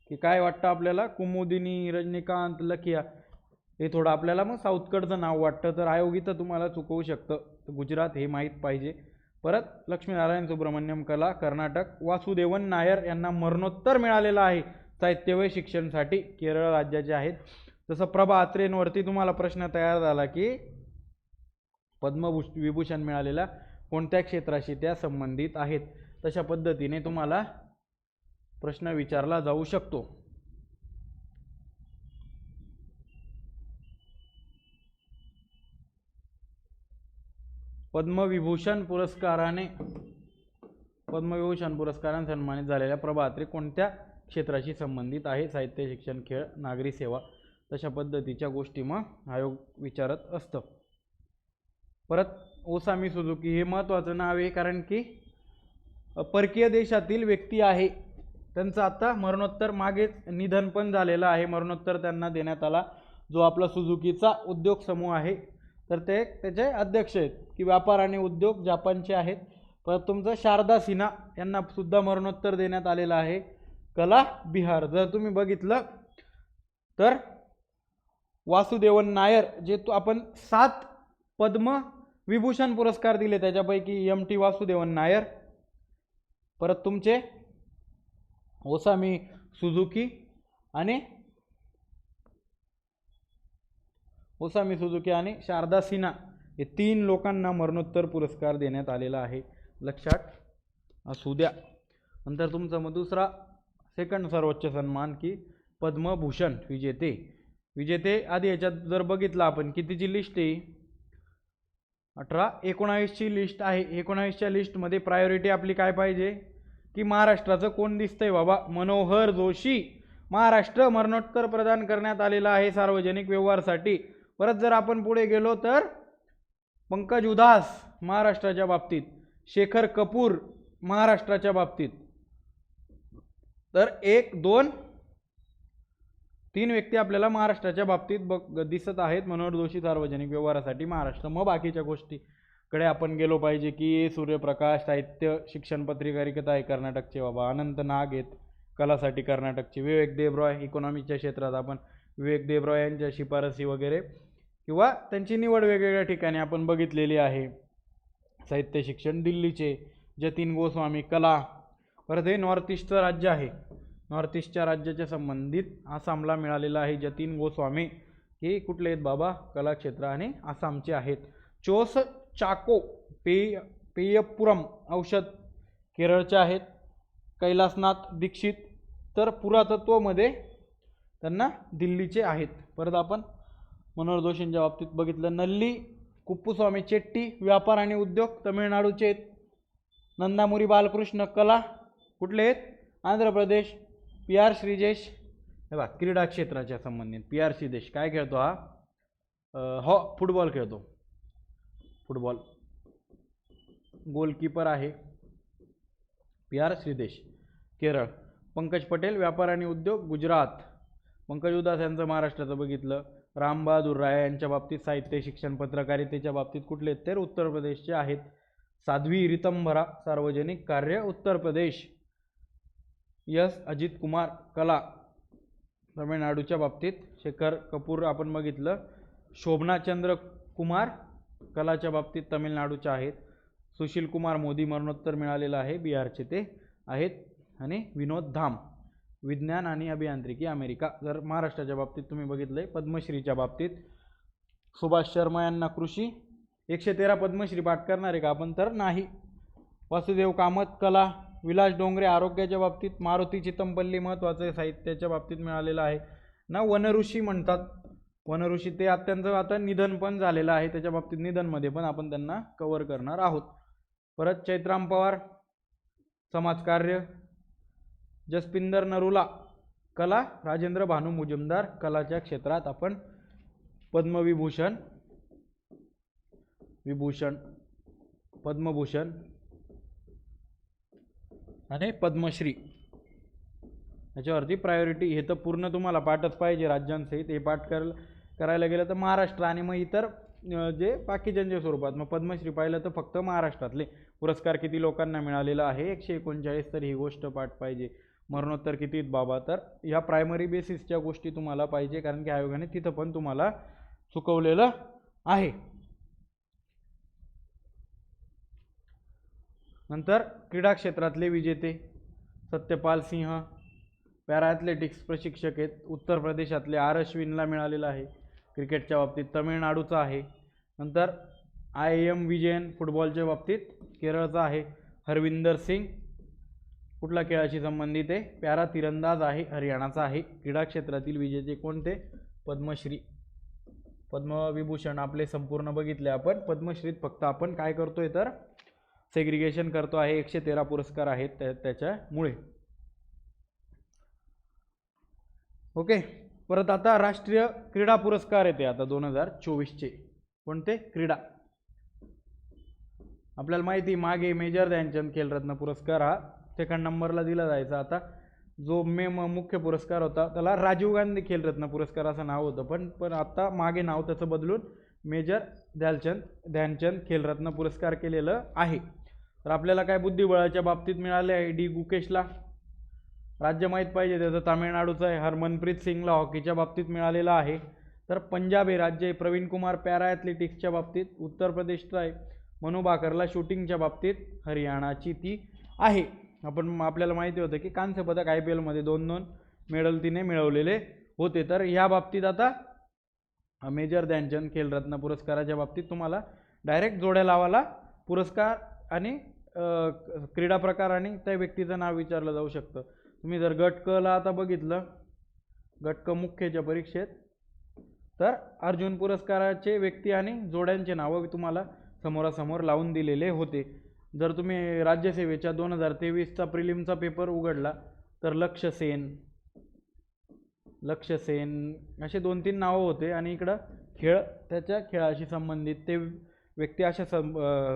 S1: की काय वाटतं आपल्याला कुमुदिनी रजनीकांत लखिया हे थोडं आपल्याला मग साऊथकडचं नाव वाटतं, तर आयोग इथं तुम्हाला चुकवू शकतं. तर गुजरात हे माहीत पाहिजे. परत लक्ष्मीनारायण सुब्रमण्यम कला कर्नाटक. वासुदेवन नायर यांना मरणोत्तर मिळालेलं आहे साहित्य व शिक्षणासाठी, केरळ राज्याचे आहेत. जसं प्रभा अत्रेंवरती तुम्हाला प्रश्न तयार झाला की पद्मविभूषण मिळालेला कोणत्या क्षेत्राशी त्या संबंधित आहेत, तशा पद्धतीने तुम्हाला प्रश्न विचारला जाऊ शकतो. पद्मविभूषण पुरस्काराने सन्मानित झालेल्या प्रभा अत्रे कोणत्या क्षेत्राशी संबंधित आहे? साहित्य, शिक्षण, खेळ, नागरी सेवा, तशा पद्धतीच्या गोष्टी मग आयोग विचारत असतं. परत ओसामी सुझुकी हे महत्त्वाचं नाव आहे, कारण की परकीय देशातील व्यक्ती आहे, त्यांचं आता मरणोत्तर मागेच निधन पण झालेलं आहे. मरणोत्तर त्यांना देण्यात आला. जो आपला सुझुकीचा उद्योग समूह आहे तर ते त्याचे अध्यक्ष आहेत की व्यापार आणि उद्योग जपानचे आहेत. परत तुमचं शारदा सिन्हा यांना सुद्धा मरणोत्तर देण्यात आलेलं आहे, कला बिहार. जर तुम्ही बघितलं तर वासुदेवन नायर जे आपण 7 पद्म विभूषण पुरस्कार दिले त्याच्यापैकी MT वासुदेवन नायर. परत तुमचे ओसामी सुझुकी आणि शारदा सिन्हा हे 3 लोकांना मरणोत्तर पुरस्कार देण्यात आलेला आहे, लक्षात असू द्या. नंतर तुमचा मग दुसरा सेकंड सर्वोच्च सन्मान की पद्मभूषण विजेते आधी याच्यात जर बघितलं आपण कितीची लिस्ट आहे, 19ची लिस्ट आहे. 19च्या लिस्टमध्ये प्रायोरिटी आपली काय पाहिजे की महाराष्ट्राचं कोण दिसतंय बाबा, मनोहर जोशी, महाराष्ट्र मरणोत्तर प्रदान करण्यात आलेला आहे सार्वजनिक व्यवहारसाठी. परत जर आपण पुढे गेलो तर पंकज उधास महाराष्ट्राच्या बाबतीत, शेखर कपूर महाराष्ट्राच्या बाबतीत. तर 1, 2, 3 व्यक्ती आपल्याला महाराष्ट्राच्या बाबतीत दिसत आहेत, मनोहर जोशी सार्वजनिक व्यवहारासाठी महाराष्ट्र. मग बाकीच्या गोष्टीकडे आपण गेलो पाहिजे की सूर्यप्रकाश साहित्य शिक्षण पत्रिकारिकता आहे कर्नाटकचे बाबा, अनंत नाग आहेत कलासाठी कर्नाटकचे, विवेक देबरॉय इकॉनॉमिकच्या क्षेत्रात आपण विवेक देबरॉय यांच्या शिफारसी वगैरे किंवा त्यांची निवड वेगवेगळ्या ठिकाणी आपण बघितलेली आहे. साहित्य शिक्षण दिल्लीचे जतीन गोस्वामी कला. परत हे नॉर्थ ईस्टचं राज्य आहे, नॉर्थ ईस्टच्या राज्याच्या संबंधित आसामला मिळालेला आहे जतीन गोस्वामी. हे कुठले आहेत बाबा, कला क्षेत्र आणि आसामचे आहेत. चोस चाको पेयपुरम औषध केरळचे आहेत. कैलासनाथ दीक्षित तर पुरातत्वमध्ये त्यांना दिल्लीचे आहेत. परत आपण मनोहर जोशींच्या बाबतीत बघितलं, नल्ली कुप्पुस्वामी चेट्टी व्यापार आणि उद्योग तमिळनाडूचे आहेत. नंदामुरी बालकृष्ण कला कुठले आहेत, आंध्र प्रदेश. PR श्रीजेश हे बघा क्रीडा क्षेत्राच्या संबंधित PR श्रीजेश काय खेळतो हा, हो फुटबॉल खेळतो, फुटबॉल गोलकीपर आहे PR श्रीदेश केरळ. पंकज पटेल व्यापार आणि उद्योग गुजरात. पंकज उधास यांचं महाराष्ट्राचं बघितलं. रामबहादूर राय यांच्या बाबतीत साहित्य शिक्षण पत्रकारितेच्या बाबतीत कुठले आहेत तर उत्तर प्रदेशचे आहेत. साध्वी रितंभरा सार्वजनिक कार्य उत्तर प्रदेश. अजित कुमार कला तमिळनाडूच्या बाबतीत. शेखर कपूर आपण बघितलं. शोभना चंद्र कुमार कलाच्या बाबतीत तमिळनाडूच्या आहेत. सुशील कुमार मोदी मरणोत्तर मिळालेला आहे, बिहारचे ते आहेत. आणि विनोद धाम विज्ञान आणि अभियांत्रिकी अमेरिका. जर महाराष्ट्राच्या बाबतीत तुम्ही बघितलंय पद्मश्रीच्या बाबतीत सुभाष शर्मा यांना कृषी. 113 पद्मश्री पाठ करणार आहे का आपण तर नाही. वासुदेव कामत कला. विलास डोंगरे आरोग्याच्या बाबतीत. मारुती चितमपल्ली महत्त्वाचं साहित्याच्या बाबतीत मिळालेलं आहे ना. वनऋषी म्हणतात, वनऋषी ते अत्यंत आता निधन पण झालेलं आहे, त्याच्या बाबतीत निधनमध्ये पण आपण त्यांना कव्हर करणार आहोत. परत चैत्राम पवार समाजकार्य. जसपिंदर नरूला कला. राजेंद्र भानू मुजुमदार कलाच्या क्षेत्रात आपण पद्मविभूषण पद्मभूषण आणि पद्मश्री याच्यावरती प्रायोरिटी. हे तर पूर्ण तुम्हाला पाठच पाहिजे राज्यांसहित. हे पाठ करायला गेलं तर महाराष्ट्र आणि मग इतर जे बाकीच्या स्वरूपात. मग पद्मश्री पाहिलं तर फक्त महाराष्ट्रातले पुरस्कार किती लोकांना मिळालेला आहे 139. तर ही गोष्ट पाठ पाहिजे. मरणोत्तर किती आहेत बाबा, तर ह्या प्रायमरी बेसिसच्या गोष्टी तुम्हाला पाहिजे, कारण की आयोगाने तिथं पण तुम्हाला चुकवलेलं आहे. नंतर क्रीडा क्षेत्रातले विजेते सत्यपाल सिंह पॅरा ॲथलेटिक्स प्रशिक्षक आहेत. उत्तर प्रदेशातले आर अश्विनला मिळालेलं आहे. क्रिकेटच्या बाबतीत तमिळनाडूचा आहे. नंतर IIM विजयन फुटबॉलच्या बाबतीत केरळचा आहे. हरविंदर सिंग कुठल्या खेळाशी संबंधित आहे, पॅरा तिरंदाज आहे, हरियाणाचा आहे. क्रीडा क्षेत्रातील विजेते कोणते, पद्मश्री पद्मविभूषण आपले संपूर्ण बघितले आपण. पद्मश्रीत फक्त आपण काय करतोय तर सेग्रिगेशन करतो आहे. 113 पुरस्कार आहेत त्याच्यामुळे. ओके. परत आता राष्ट्रीय क्रीडा पुरस्कार येते आता 2024चे. कोणते, क्रीडा. आपल्याला माहिती मागे मेजर ध्यानचंद खेलरत्न पुरस्कार हा सेकंड नंबरला दिला जायचा. आता जो मुख्य पुरस्कार होता त्याला राजीव गांधी खेलरत्न पुरस्कार असं नाव होतं, पण आता मागे नाव त्याचं बदलून मेजर ध्यानचंद खेलरत्न पुरस्कार केलेलं आहे. तर आपल्याला काय बुद्धिबळाच्या बाबतीत मिळाले आहे डी गुकेशला, राज्य माहीत पाहिजे त्याचं तामिळनाडूचं आहे. हरमनप्रीत सिंगला हॉकीच्या बाबतीत मिळालेलं आहे. तर पंजाब हे राज्य आहे. प्रवीण कुमार पॅरा ॲथलेटिक्सच्या बाबतीत उत्तर प्रदेशचं आहे. मनू भाकरला शूटिंगच्या बाबतीत हरियाणाची ती आहे. आपल्याला माहिती होतं की कांस्य पदक IPL मध्ये 2-2 मेडल तिने मिळवलेले होते. तर ह्या बाबतीत आता मेजर ध्यानचंद खेलरत्न पुरस्काराच्या बाबतीत तुम्हाला डायरेक्ट जोड्या लावाला पुरस्कार आणि क्रीडा प्रकार आणि त्या व्यक्तीचं नाव विचारलं जाऊ शकतं. तुम्ही जर गट क ला आता बघितलं, गट क मुख्यच्या परीक्षेत, तर अर्जुन पुरस्काराचे व्यक्ती आणि जोड्यांचे नावं तुम्हाला समोरासमोर लावून दिलेले होते. जर तुम्ही राज्यसेवेच्या 2023चा प्रिलिमचा पेपर उघडला तर लक्ष्य सेन असे 2-3 नावं होते आणि इकडं त्याच्या खेळाशी संबंधित ते व्यक्ती अशा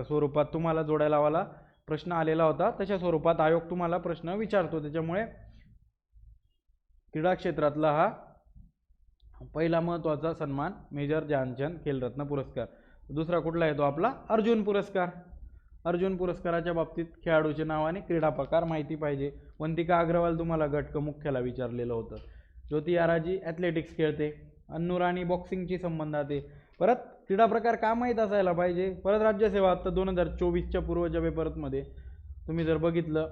S1: स्वरूपात तुम्हाला जोड्या लावायला प्रश्न आलेला होता. तशा स्वरूपात आयोग तुम्हाला प्रश्न विचारतो. त्याच्यामुळे क्रीडा क्षेत्रातला हा पहिला महत्त्वाचा सन्मान मेजर ध्यानचंद खेलरत्न पुरस्कार. दुसरा कुठला आहे तो आपला अर्जुन पुरस्कार. अर्जुन पुरस्काराच्या बाबतीत खेळाडूचे नाव आणि क्रीडा प्रकार माहिती पाहिजे. वंतिका अग्रवाल तुम्हाला गट क मुख्याला विचारलेलं होतं. ज्योती आराजी ॲथलेटिक्स खेळते. अन्नू राणी बॉक्सिंगची संबंधात आहे. परत क्रीडा प्रकार का माहीत असायला पाहिजे. परत राज्यसेवा आता 2024च्या पूर्वच्या पेपरमध्ये तुम्ही जर बघितलं,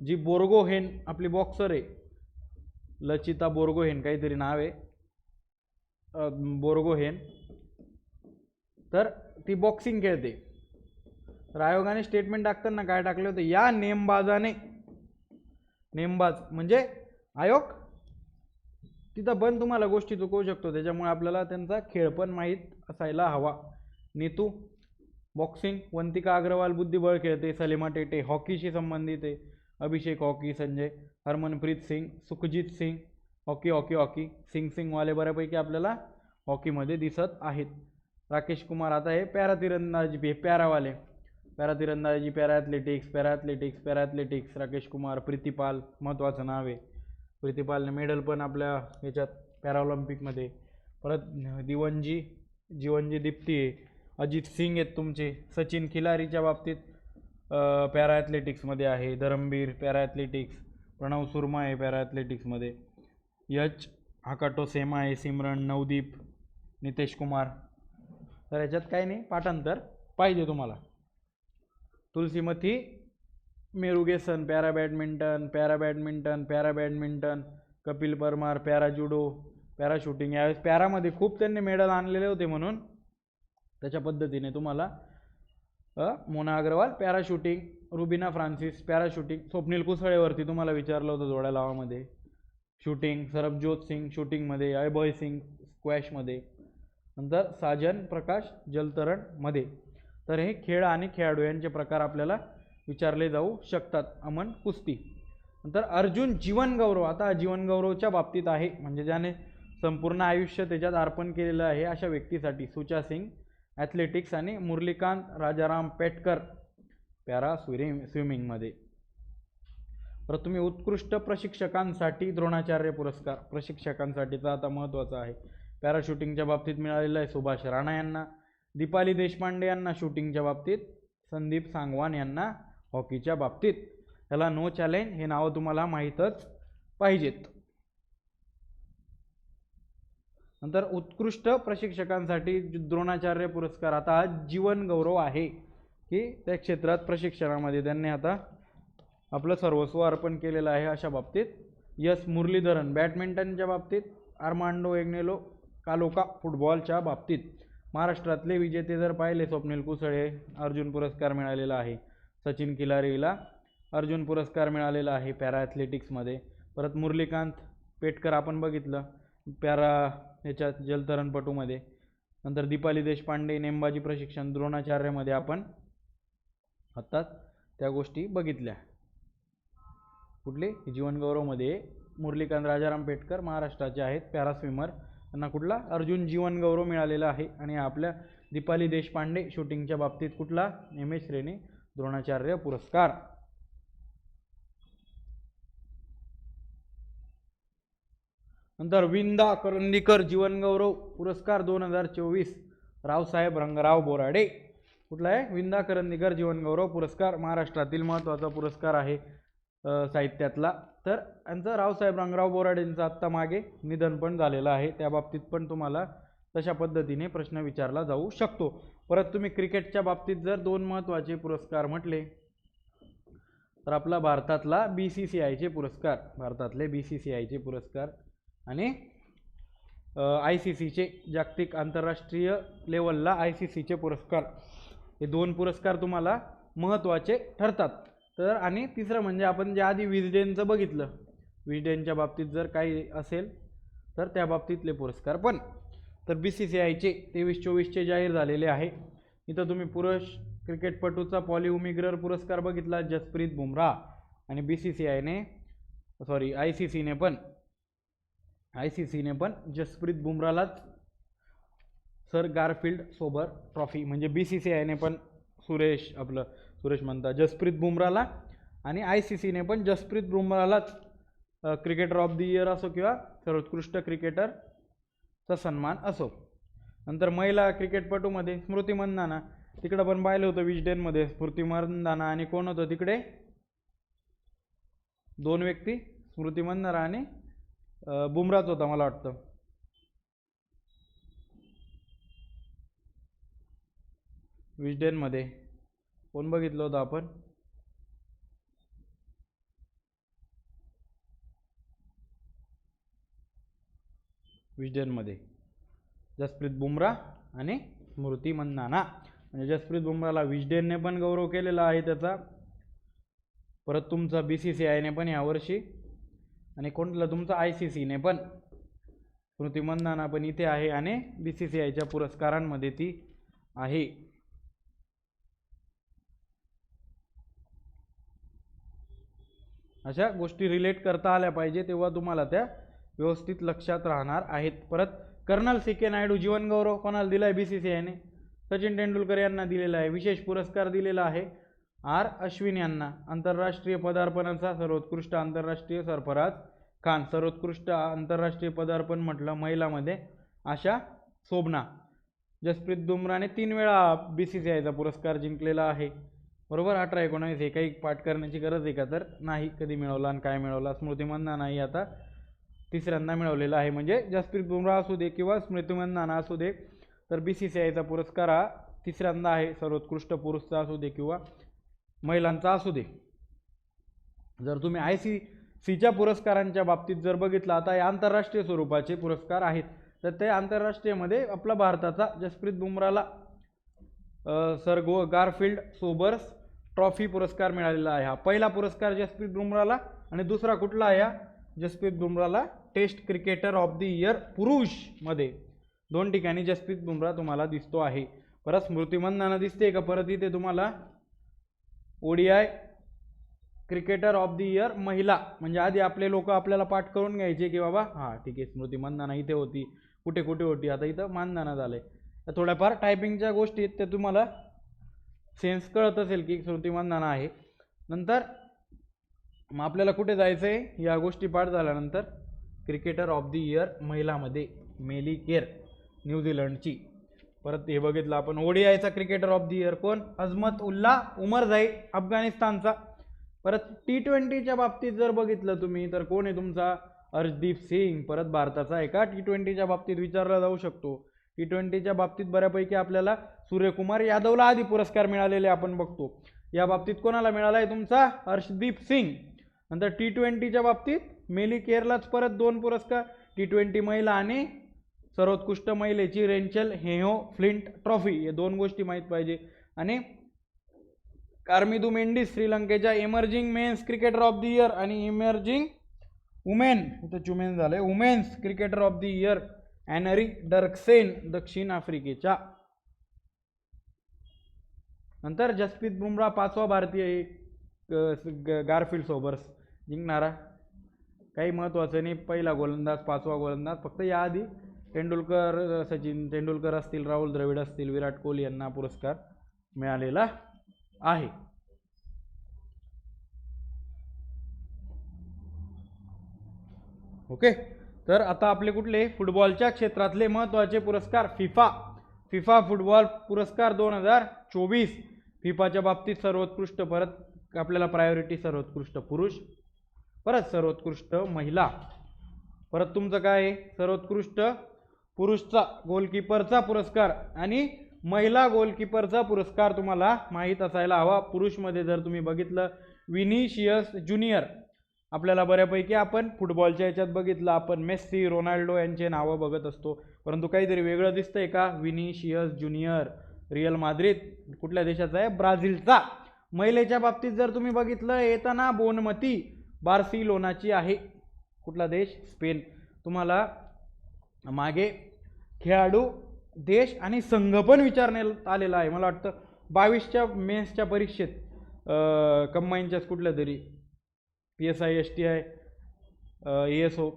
S1: जी बोर्गोहेन आपली बॉक्सर आहे, लचिता बोर्गोहेन काहीतरी नाव आहे, बोर्गोहेन, तर ती बॉक्सिंग खेळते. तर आयोगाने स्टेटमेंट टाकताना काय टाकले होते, या नेमबाज म्हणजे आयोग तिथं पण तुम्हाला गोष्टी चुकवू शकतो. त्याच्यामुळे आपल्याला त्यांचा खेळ पण माहीत असायला हवा. नीतू बॉक्सिंग, वंतिका अग्रवाल बुद्धिबळ खेळते, सलीमा टेटे हॉकीशी संबंधित आहे, अभिषेक हॉकी, संजय, हरमनप्रीत सिंग, सुखजीत सिंग हॉकी, सिंगवाले बऱ्यापैकी आपल्याला हॉकीमध्ये दिसत आहेत. राकेश कुमार आता हे पॅरा तिरंदाजी पॅरा ॲथलेटिक्स राकेश कुमार. प्रीतिपाल महत्त्वाचं नाव आहे. प्रीतिपालने मेडल पण आपल्या ह्याच्यात पॅराऑलिम्पिकमध्ये. परत जीवनजी दीप्ती आहे. अजित सिंग आहेत तुमचे. सचिन खिलारीच्या बाबतीत पॅरा ॲथलेटिक्समध्ये आहे. Dharambir para athletics. प्रणव सुरमा आहे पॅरा ॲथलेटिक्समध्ये. यच हाकाटो सेमा आहे. सिमरन, नवदीप, नितेश कुमार. तर याच्यात काही नाही, पाठांतर पाहिजे तुम्हाला. Thulasimathi Murugesan para badminton, Kapil Parmar para judo, para shooting. यावेळेस पॅरामध्ये खूप त्यांनी मेडल आणलेले होते म्हणून त्याच्या पद्धतीने तुम्हाला Mona Agarwal para shooting, Rubina Francis para shooting, Swapnil कुसळेवरती तुम्हाला विचारलं होतं जोड्या लावामध्ये शूटिंग, सरबजोत सिंग शूटिंगमध्ये, अभय सिंग स्क्वॅशमध्ये, नंतर साजन प्रकाश जलतरणमध्ये. तर हे खेळ आणि खेळाडू यांचे प्रकार आपल्याला विचारले जाऊ शकतात. अमन कुस्ती. नंतर अर्जुन जीवनगौरव. आता जीवनगौरवच्या बाबतीत आहे, म्हणजे ज्याने संपूर्ण आयुष्य त्याच्यात अर्पण केलेलं आहे अशा व्यक्तीसाठी सुचा सिंग ॲथलेटिक्स आणि मुरलीकांत राजाराम पेटकर पॅरा स्विमिंगमध्ये. तर तुम्ही उत्कृष्ट प्रशिक्षकांसाठी द्रोणाचार्य पुरस्कार प्रशिक्षकांसाठीचा आता महत्त्वाचा आहे. पॅरा शूटिंगच्या बाबतीत मिळालेला आहे सुभाष राणा यांना. दीपाली देशपांडे यांना शूटिंगच्या बाबतीत, संदीप सांगवान यांना हॉकीच्या बाबतीत. याला नो चॅलेंज हे नावं तुम्हाला माहीतच पाहिजेत. नंतर उत्कृष्ट प्रशिक्षकांसाठी द्रोणाचार्य पुरस्कार. आता हा जीवन गौरव आहे की त्या क्षेत्रात प्रशिक्षणामध्ये त्यांनी आता आपलं सर्वस्व अर्पण केलेलं आहे अशा बाबतीत. यस मुरलीधरन बॅडमिंटनच्या बाबतीत. आर्मांडो एग्नेलो कालोका फुटबॉलच्या बाबतीत. महाराष्ट्रातले विजेते जर पाहिले, स्वप्नील कुसळे अर्जुन पुरस्कार मिळालेला आहे. सचिन खिलारीला अर्जुन पुरस्कार मिळालेला आहे पॅरा ॲथलेटिक्समध्ये. परत मुरलीकांत पेटकर आपण बघितलं पॅरा ह्याच्यात जलतरणपटूमध्ये. नंतर दीपाली देशपांडे नेमबाजी प्रशिक्षण द्रोणाचार्यमध्ये आपण आत्ताच त्या गोष्टी बघितल्या. कुठले जीवनगौरवमध्ये मुरलीकांत राजाराम पेटकर महाराष्ट्राचे आहेत पॅरा स्विमर. त्यांना कुठला अर्जुन जीवन गौरव मिळालेला आहे. आणि आपल्या दीपाली देशपांडे शूटिंगच्या बाबतीत कुठला MS श्रेणी द्रोणाचार्य पुरस्कार. नंतर विंदा करंदीकर जीवन गौरव पुरस्कार 2024 रावसाहेब रंगराव बोराडे. कुठला आहे? विंदा करंदीकर जीवनगौरव पुरस्कार, महाराष्ट्रातील महत्त्वाचा पुरस्कार आहे साहित्यातला. तर यांचं रावसाहेब रंगराव बोराडेंचं आत्ता मागे निधन पण झालेलं आहे, त्या बाबतीत पण तुम्हाला तशा पद्धतीने प्रश्न विचारला जाऊ शकतो. परत तुम्ही क्रिकेटच्या बाबतीत जर दोन महत्त्वाचे पुरस्कार म्हटले तर आपला भारतातला BCCIचे पुरस्कार, भारतातले BCCIचे पुरस्कार आणि ICCचे जागतिक आंतरराष्ट्रीय लेवलला ICCचे पुरस्कार, हे दोन पुरस्कार तुम्हाला महत्त्वाचे ठरतात. तर आणि तिसरं म्हणजे आपण जे आधी विजडेनचं बघितलं, विजडेनच्या बाबतीत जर काही असेल तर त्या बाबतीतले पुरस्कार पण. तर BCCIचे 23-24चे जाहीर झालेले आहे. इथं तुम्ही पुरुष क्रिकेटपटूचा पॉली उमिग्रर पुरस्कार बघितला जसप्रीत बुमराह, आणि ICCने पण जसप्रीत बुमराहलाच सर गारफिल्ड सोबर ट्रॉफी, म्हणजे BCCIने पण जसप्रीत बुमराहला आणि ICCने पण जसप्रीत बुमराहलाच क्रिकेटर ऑफ द इयर असो किंवा सर्वोत्कृष्ट क्रिकेटरचा सन्मान असो. नंतर महिला क्रिकेटपटूमध्ये स्मृती मंदाना, तिकडं पण पाहिलं होतं विजडेनमध्ये स्मृती मंदाना आणि कोण होतं तिकडे? दोन व्यक्ती, स्मृती मंदाना आणि बुमराहच होता मला वाटतं. विजडेनमध्ये कोण बघितलं होतं आपण? विजडेनमध्ये जसप्रीत बुमराह आणि स्मृती मंदाना. म्हणजे जसप्रीत बुमराहला विजडेनने पण गौरव केलेला आहे त्याचा, परत तुमचा BCCIने पण यावर्षी, आणि कोणतं तुमचा ICCने पण. स्मृती मंदाना पण इथे आहे आणि BCCIच्या पुरस्कारांमध्ये ती आहे. अशा गोष्टी रिलेट करता आल्या पाहिजे, तेव्हा तुम्हाला त्या व्यवस्थित लक्षात राहणार आहेत. परत कर्नल CK नायडू जीवनगौरव कोणाला दिला आहे? BCCIने सचिन तेंडुलकर यांना दिलेला आहे. विशेष पुरस्कार दिलेला आहे R अश्विन यांना. आंतरराष्ट्रीय पदार्पणाचा सर्वोत्कृष्ट आंतरराष्ट्रीय सरफराज खान. सर्वोत्कृष्ट आंतरराष्ट्रीय पदार्पण म्हटलं महिलामध्ये आशा शोभना. जसप्रीत बुमराहने 3 वेळा BCCIचा पुरस्कार जिंकलेला आहे, बरोबर. 18-19 हे काही पाठ करण्याची गरज आहे का? तर नाही. कधी मिळवला आणि काय मिळवला. स्मृती मंदानाही आता तिसऱ्यांदा मिळवलेला आहे. म्हणजे जसप्रीत बुमराह असू दे किंवा स्मृती मंदाना असू दे, तर BCCIचा पुरस्कार हा तिसऱ्यांदा आहे, सर्वोत्कृष्ट पुरुषचा असू दे किंवा महिलांचा असू दे. जर तुम्ही ICCच्या पुरस्कारांच्या बाबतीत जर बघितलं, आता हे आंतरराष्ट्रीय स्वरूपाचे पुरस्कार आहेत, तर ते आंतरराष्ट्रीयमध्ये आपला भारताचा जसप्रीत बुमराहला सर गारफिल्ड सोबर्स ट्रॉफी पुरस्कार मिळालेला आहे. हा पहिला पुरस्कार जसप्रीत बुमराहला, आणि दुसरा कुठला आहे? जसप्रीत बुमराहला test cricketer of the year पुरुषमध्ये 2 ठिकाणी जसप्रीत बुमराह तुम्हाला दिसतो आहे. परत स्मृती मंदाना दिसते का? परत इथे तुम्हाला ODI cricketer of the year महिला. म्हणजे आधी आपले लोक आपल्याला पाठ करून घ्यायचे की बाबा हां ठीक आहे स्मृती मंदाना इथे होती, कुठे कुठे होती, आता इथं मंदाना झालंय. थोड्याफार टायपिंगच्या गोष्टी आहेत त्या तुम्हाला सेन्स कळत असेल की स्मृती मंदाना आहे. नंतर मग आपल्याला कुठे जायचं आहे? या गोष्टी पाठ झाल्यानंतर क्रिकेटर ऑफ द इयर महिलामध्ये मेली केर न्यूझीलंडची. परत हे बघितलं आपण ODIचा क्रिकेटर ऑफ द इयर कोण? अझमत उल्ला उमरझाई अफगाणिस्तानचा. परत T20च्या बाबतीत जर बघितलं तुम्ही तर कोण आहे तुमचा? अर्शदीप सिंग. परत भारताचा आहे का? T20च्या बाबतीत विचारला जाऊ शकतो. T20च्या बाबतीत बऱ्यापैकी आपल्याला सूर्यकुमार यादवला आधी पुरस्कार मिळालेले आपण बघतो. या बाबतीत कोणाला मिळाला आहे तुमचा? अर्शदीप सिंग. नंतर T20च्या बाबतीत मेली केरलाच परत 2 पुरस्कार, T20 महिला आणि सर्वोत्कृष्ट महिलेची रेंचल हेहो फ्लिंट ट्रॉफी. हे 2 गोष्टी माहीत पाहिजे. आणि कार्मिदू मेंडिस श्रीलंकेच्या emerging men's cricketer of the year आणि इमर्जिंग वुमेन, इथं चुमेन झालंय, women's cricketer of the year Annerie Dercksen दक्षिण आफ्रिकेच्या. नंतर जसप्रीत बुमराह 5वा भारतीय गारफिल्ड सोबर्स जिंकणारा. काही महत्त्वाचं नाही, पहिला गोलंदाज, 5वा गोलंदाज. फक्त याआधी तेंडुलकर, सचिन तेंडुलकर असतील, राहुल द्रविड असतील, विराट कोहली यांना पुरस्कार मिळालेला आहे. ओके, तर आता आपले कुठले फुटबॉलच्या क्षेत्रातले महत्त्वाचे पुरस्कार? फिफा फुटबॉल पुरस्कार 2024, फिफाच्या बाबतीत सर्वोत्कृष्ट, परत आपल्याला प्रायोरिटी सर्वोत्कृष्ट पुरुष, परत सर्वोत्कृष्ट महिला, परत तुमचं काय आहे सर्वोत्कृष्ट पुरुषचा गोलकीपरचा पुरस्कार आणि महिला गोलकीपरचा पुरस्कार तुम्हाला माहीत असायला हवा. पुरुषमध्ये जर तुम्ही बघितलं विनिशियस ज्युनियर, आपल्याला बऱ्यापैकी आपण फुटबॉलच्या याच्यात बघितलं, आपण मेस्सी रोनाल्डो यांचे नावं बघत असतो, परंतु काहीतरी वेगळं दिसतंय का? विनिशियस ज्युनियर रिअल माद्रिद, कुठल्या देशाचा आहे? ब्राझीलचा. महिलेच्या बाबतीत जर तुम्ही बघितलं एतना बोनमती बार्सिलोनाची आहे, कुठला देश? स्पेन. तुम्हाला मागे खेळाडू, देश आणि संघ पण विचारण्यात आलेला आहे. मला वाटतं 22च्या मेन्सच्या परीक्षेत कंबाईनच्याच कुठल्या तरी PSI STI ASO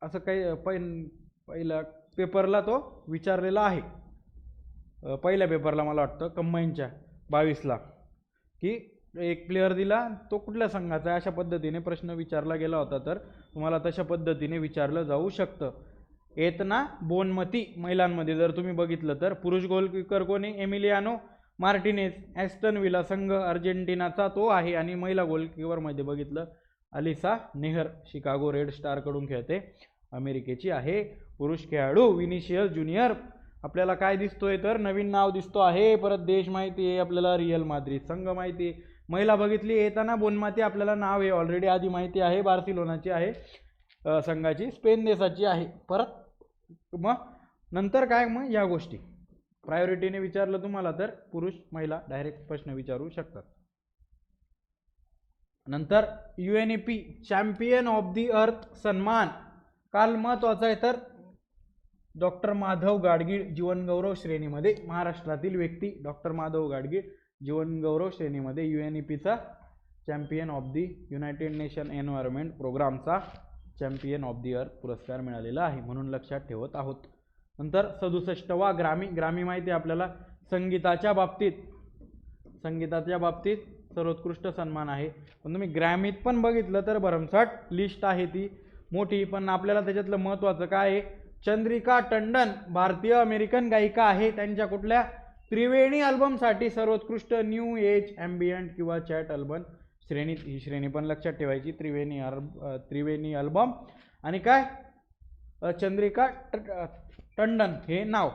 S1: असं काही पहिला पेपरला तो विचारलेला आहे. पहिल्या पेपरला मला वाटतं कंबाईनच्या 22ला, की एक प्लेअर दिला, तो कुठल्या संघाचा आहे, अशा पद्धतीने प्रश्न विचारला गेला होता. तर तुम्हाला तशा पद्धतीने विचारलं जाऊ शकतं. एतना बोनमती महिलांमध्ये जर तुम्ही बघितलं तर पुरुष गोलकीपर कोणी? एमिलियानो मार्टिनेज, ॲस्टन विला संघ अर्जेंटिनाचा तो आहे. आणि महिला गोलकीपरमध्ये बघितलं अलिसा नेहर, शिकागो रेड स्टारकडून खेळते, अमेरिकेची आहे. पुरुष खेळाडू विनिशियस ज्युनियर, आपल्याला काय दिसतोय तर नवीन नाव दिसतो आहे. परत देश माहिती आहे आपल्याला, रिअल माद्रिद संघ माहिती आहे. महिला बघितली एतना बोनमती, आपल्याला नाव आहे ऑलरेडी आधी माहिती आहे, बार्सिलोनाची आहे संघाची, स्पेन देशाची आहे. परत मग नंतर काय, मग या गोष्टी प्रायोरिटीने विचारलं तुम्हाला तर पुरुष महिला डायरेक्ट प्रश्न विचारू शकतात. नंतर UNEP चॅम्पियन ऑफ द अर्थ सन्मान काल महत्वाचा आहे तर डॉक्टर माधव गाडगीळ जीवनगौरव श्रेणीमध्ये, महाराष्ट्रातील व्यक्ती डॉक्टर माधव गाडगीळ जीवनगौरव श्रेणीमध्ये UNEPचा champion of the United Nation Environment प्रोग्रामचा चॅम्पियन ऑफ द अर्थ पुरस्कार मिळालेला आहे, म्हणून लक्षात ठेवत आहोत. नंतर 67वा ग्रामी माहिती आहे आपल्याला, संगीताच्या बाबतीत सर्वोत्कृष्ट सन्मान आहे. पण तुम्ही ग्रॅमीत पण बघितलं तर भरमसाठ लिस्ट आहे, ती मोठी, पण आपल्याला त्याच्यातलं महत्त्वाचं काय आहे? चंद्रिका टंडन भारतीय अमेरिकन गायिका आहे, त्यांच्या कुठल्या? त्रिवेणी अल्बमसाठी सर्वोत्कृष्ट न्यू एज ॲम्बियंट किंवा चॅट अल्बम श्रेणीत, ही श्रेणी पण लक्षात ठेवायची. त्रिवेणी अल्बम आणि काय चंद्रिका टंडन हे नाव.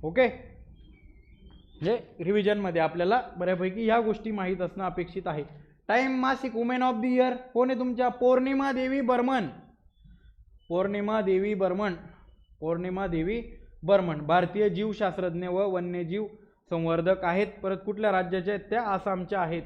S1: ओके, म्हणजे रिव्हिजनमध्ये आपल्याला बऱ्यापैकी ह्या गोष्टी माहीत असणं अपेक्षित आहे. टाइम मासिक वुमेन ऑफ द इयर कोण आहे तुमच्या? पौर्णिमा देवी बर्मन भारतीय जीवशास्त्रज्ञ व वन्यजीव संवर्धक आहेत. परत कुठल्या राज्याच्या आहेत त्या? आसामच्या आहेत.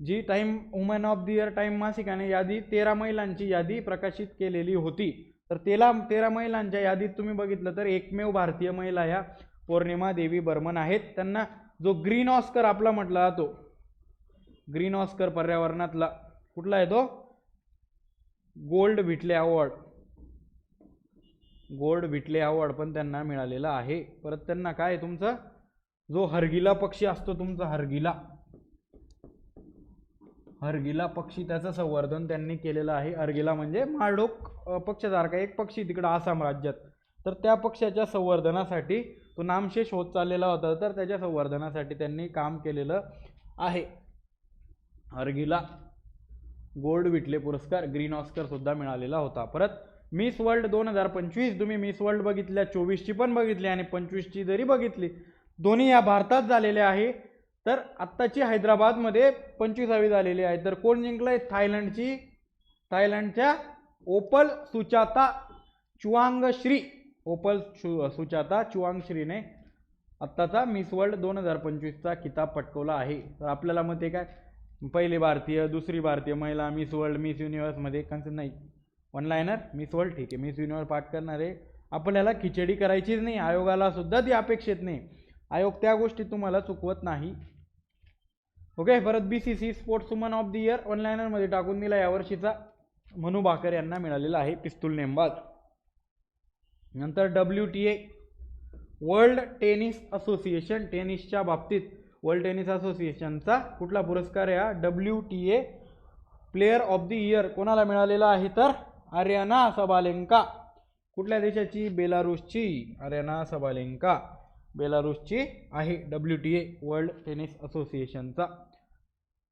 S1: जी Time women of the year Time मासिकाने यादी 13 महिलांची यादी प्रकाशित केलेली होती. तर 13 महिलांच्या यादीत तुम्ही बघितलं तर एकमेव भारतीय महिला ह्या पौर्णिमा देवी बर्मन आहेत. त्यांना जो ग्रीन ऑस्कर आपला म्हटला जातो, ग्रीन ऑस्कर पर्यावरणातला कुठला आहे तो? गोल्ड व्हिटले अवॉर्ड पण त्यांना मिळालेला आहे. परत त्यांना काय तुमचं जो हरगिला पक्षी असतो तुमचा, हरगिला पक्षी, त्याचं संवर्धन त्यांनी केलेलं आहे. हरगिला म्हणजे माळढोक पक्षासारखा एक पक्षी तिकडं आसाम राज्यात, तर त्या पक्षाच्या संवर्धनासाठी तो नामशेष होत चाललेला होता, तर त्याच्या संवर्धनासाठी त्यांनी काम केलेलं आहे. हरगिला गोल्ड व्हिटले पुरस्कार, ग्रीन ऑस्कर सुद्धा मिळालेला होता. परत मिस वर्ल्ड 2025, तुम्ही मिस वर्ल्ड बघितल्या, 24ची पण बघितली आणि 25ची जरी बघितली, दोन्ही या भारतात झालेल्या आहे. तर आत्ताची हैदराबादमध्ये 25वी झालेली आहे. तर कोण जिंकलंय? थायलंडच्या ओपल सुचाता चुआंगश्रीने आत्ताचा मिस वर्ल्ड 2025चा किताब पटकवला आहे. तर आपल्याला मग ते काय, पहिली भारतीय, दुसरी भारतीय महिला मिस वर्ल्ड, मिस युनिव्हर्समध्ये कन्सेप्ट नाही, वन लायनर मिस वर्ल्ड ठीक आहे, मिस युनिव्हर्स पाठ करणारे आपल्याला खिचडी करायचीच नाही, आयोगाला सुद्धा ती अपेक्षित नाही, आयोग त्या गोष्टी तुम्हाला चुकवत नाही. ओके, परत BCC sports woman of the year one लायनरमध्ये टाकून दिला यावर्षीचा मनू भाकर यांना मिळालेला आहे, पिस्तूल नेमबाज. नंतर WTA वर्ल्ड टेनिस असोसिएशन, टेनिसच्या बाबतीत वर्ल्ड टेनिस असोसिएशनचा कुठला पुरस्कार आहे? WTA player of the year कोणाला मिळालेला आहे? तर आर्यना सबालेंका कुठल्या देशाची? बेलारूसची अरेना सबालेंका बेलारूसची आहे, WTA वर्ल्ड टेनिस असोसिएशनचा.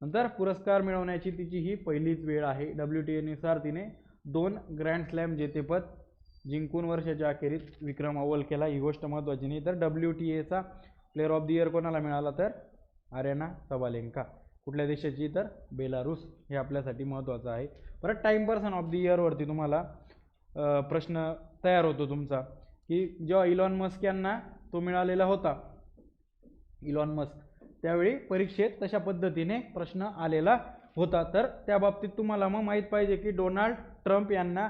S1: नंतर पुरस्कार मिळवण्याची तिची ही पहिलीच वेळ आहे. WTA नुसार तिने 2 ग्रँड स्लॅम जेतेपद जिंकून वर्षाच्या अखेरीस विक्रम अव्वल केला. ही गोष्ट महत्त्वाची नाही. तर WTAचा प्लेअर ऑफ द इयर कोणाला मिळाला? तर अरेना सबालेंका. कुठल्या देशाची? तर बेलारूस. हे आपल्यासाठी महत्त्वाचं आहे. परत टाइम पर्सन ऑफ द इयरवरती तुम्हाला प्रश्न तयार होतो तुमचा, की जेव्हा इलॉन मस्क यांना तो मिळालेला होता, इलॉन मस्क, त्यावेळी परीक्षेत तशा पद्धतीने प्रश्न आलेला होता. तर त्या बाबतीत तुम्हाला मग माहीत पाहिजे की डोनाल्ड ट्रम्प यांना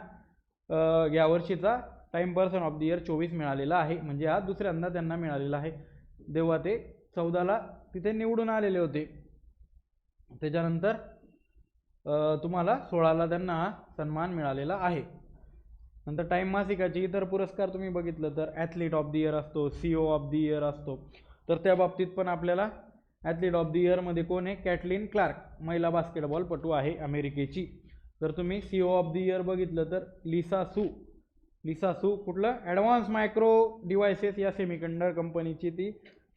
S1: यावर्षीचा time person of the year 24 मिळालेला आहे. म्हणजे हा दुसऱ्यांदा त्यांना मिळालेला आहे. तेव्हा ते 14ला तिथे निवडून आलेले होते. त्याच्यानंतर तुम्हाला 16ला त्यांना हा सन्मान मिळालेला आहे. नंतर टाइम मासिकाचे इतर पुरस्कार तुम्ही बघितलं तर ॲथलीट ऑफ द इयर असतो, CEO ऑफ द इयर असतो. तर त्या बाबतीत पण आपल्याला ॲथलीट ऑफ द इयरमध्ये कोण आहे? कॅटलिन क्लार्क, महिला बास्केटबॉलपटू आहे अमेरिकेची. जर तुम्ही CEO ऑफ द इयर बघितलं तर लिसा सू कुठलं? ॲडव्हान्स मायक्रो डिव्हायसेस या सेमीकंडक्टर कंपनीची ती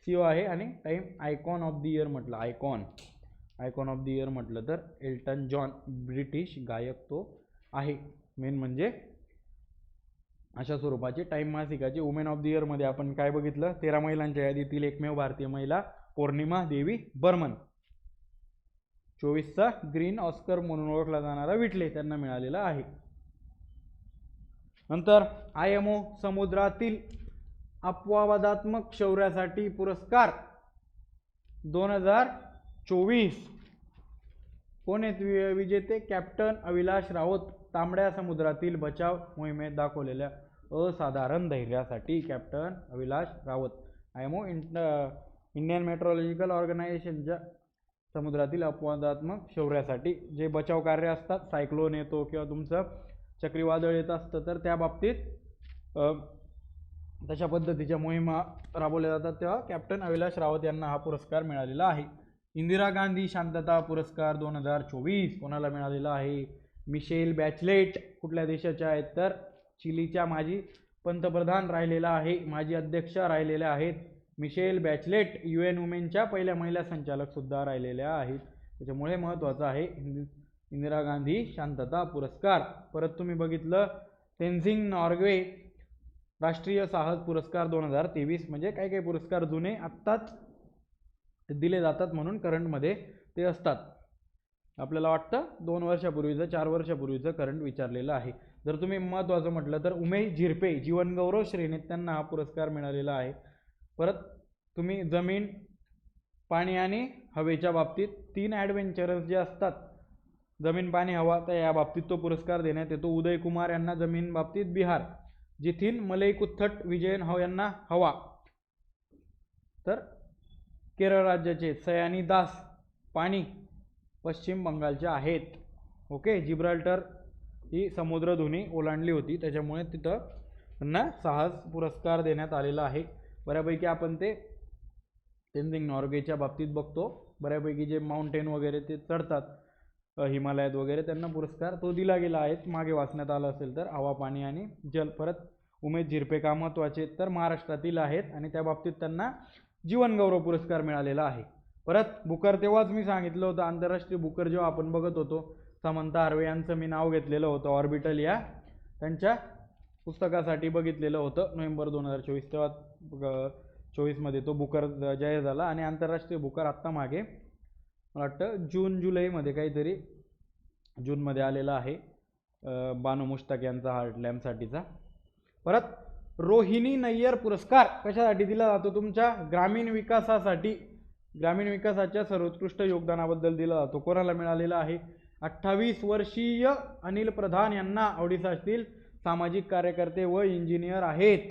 S1: CEO आहे. आणि time icon of the year म्हटलं, आयकॉन ऑफ द इयर म्हटलं तर एल्टन जॉन, ब्रिटिश गायक तो आहे. मेन म्हणजे अशा स्वरूपाचे टाइम मासिकाचे. वुमेन ऑफ द इयरमध्ये आपण काय बघितलं? 13 महिलांच्या यादीतील एकमेव भारतीय महिला पौर्णिमा देवी बर्मन. 24चा ग्रीन ऑस्कर म्हणून ओळखला जाणारा विटले त्यांना मिळालेला आहे. नंतर IMO समुद्रातील अपवादात्मक शौर्यासाठी पुरस्कार 2024 कोण आहेत विजेते? कॅप्टन अविलाश राऊत. तांबड्या समुद्रातील बचाव मोहिमेत दाखवलेल्या असाधारण धैर्यासाठी captain Avilash Raut. IMO Indian meteorological ऑर्गनायझेशनच्या समुद्रातील अपवादात्मक शौर्यासाठी जे बचाव कार्य असतात, सायक्लोन येतो किंवा तुमचं चक्रीवादळ येत असतं, तर त्या बाबतीत तशा पद्धतीच्या मोहिमा राबवल्या जातात, तेव्हा कॅप्टन अविलाश रावत यांना हा पुरस्कार मिळालेला आहे. इंदिरा गांधी शांतता पुरस्कार 2024 कोणाला मिळालेला आहे? Michelle Bachelet. कुठल्या देशाच्या आहेत? तर चिलीच्या माजी पंतप्रधान राहिलेला आहे, माजी अध्यक्षा राहिलेल्या आहेत मिशेल बॅचलेट. UN वुमेनच्या पहिल्या महिला संचालक सुद्धा राहिलेल्या आहेत. त्याच्यामुळे महत्त्वाचं आहे इंदिरा गांधी शांतता पुरस्कार. परत तुम्ही बघितलं तेन्झिंग नॉर्वे राष्ट्रीय साहस पुरस्कार 2023. म्हणजे काही काही पुरस्कार जुने आत्ताच दिले जातात म्हणून करंटमध्ये ते असतात. आपल्याला वाटतं 2 वर्षापूर्वीचं 4 वर्षापूर्वीचं करंट विचारलेलं आहे. जर तुम्ही महत्त्वाचं म्हटलं तर उमेश झिरपे जीवनगौरव श्रेणीत त्यांना हा पुरस्कार मिळालेला आहे. परत तुम्ही जमीन, पाणी आणि हवेच्या बाबतीत 3 ॲडव्हेंचरस जे असतात, जमीन, पाणी, हवा, तर या बाबतीत तो पुरस्कार देण्यात येतो. उदय कुमार यांना जमीन बाबतीत बिहार, जिथीन मलईकुथ्थट विजयन यांना हवा, तर केरळ राज्याचे सयानी दास पाणी पश्चिम बंगालच्या आहेत. ओके. जिब्राल्टर ही समुद्रधुनी ओलांडली होती, त्याच्यामुळे तिथं त्यांना साहस पुरस्कार देण्यात आलेला आहे. बऱ्यापैकी आपण ते तेन्झिंग नॉर्वेच्या बाबतीत बघतो, बऱ्यापैकी जे माउंटेन वगैरे ते चढतात हिमालयात वगैरे, त्यांना पुरस्कार तो दिला गेला आहे. मागे वाचण्यात आलं असेल तर हवा, पाणी आणि जल. परत उमेश झिरपे का महत्त्वाचे तर महाराष्ट्रातील आहेत आणि त्या बाबतीत त्यांना जीवनगौरव पुरस्कार मिळालेला आहे. परत बुकर, तेव्हाच मी सांगितलं होतं आंतरराष्ट्रीय बुकर जेव्हा आपण बघत होतो, समंता हार्वे यांचं मी नाव घेतलेलं होतं, ऑर्बिटल या त्यांच्या पुस्तकासाठी बघितलेलं होतं नोव्हेंबर 2024. तेव्हा 24मध्ये तो बुकर जाहीर झाला आणि आंतरराष्ट्रीय बुकर आत्ता मागे मला वाटतं जून-जुलैमध्ये काहीतरी जूनमध्ये आलेला आहे, बानू मुश्ताक यांचा हार्टलॅम्पसाठीचा. परत रोहिणी नय्यर पुरस्कार कशासाठी दिला जातो? तुमच्या ग्रामीण विकासासाठी, ग्रामीण विकासाच्या सर्वोत्कृष्ट योगदानाबद्दल दिला जातो. कोणाला मिळालेला आहे? 28 वर्षीय अनिल प्रधान यांना. ओडिशातील सामाजिक कार्यकर्ते व इंजिनियर आहेत.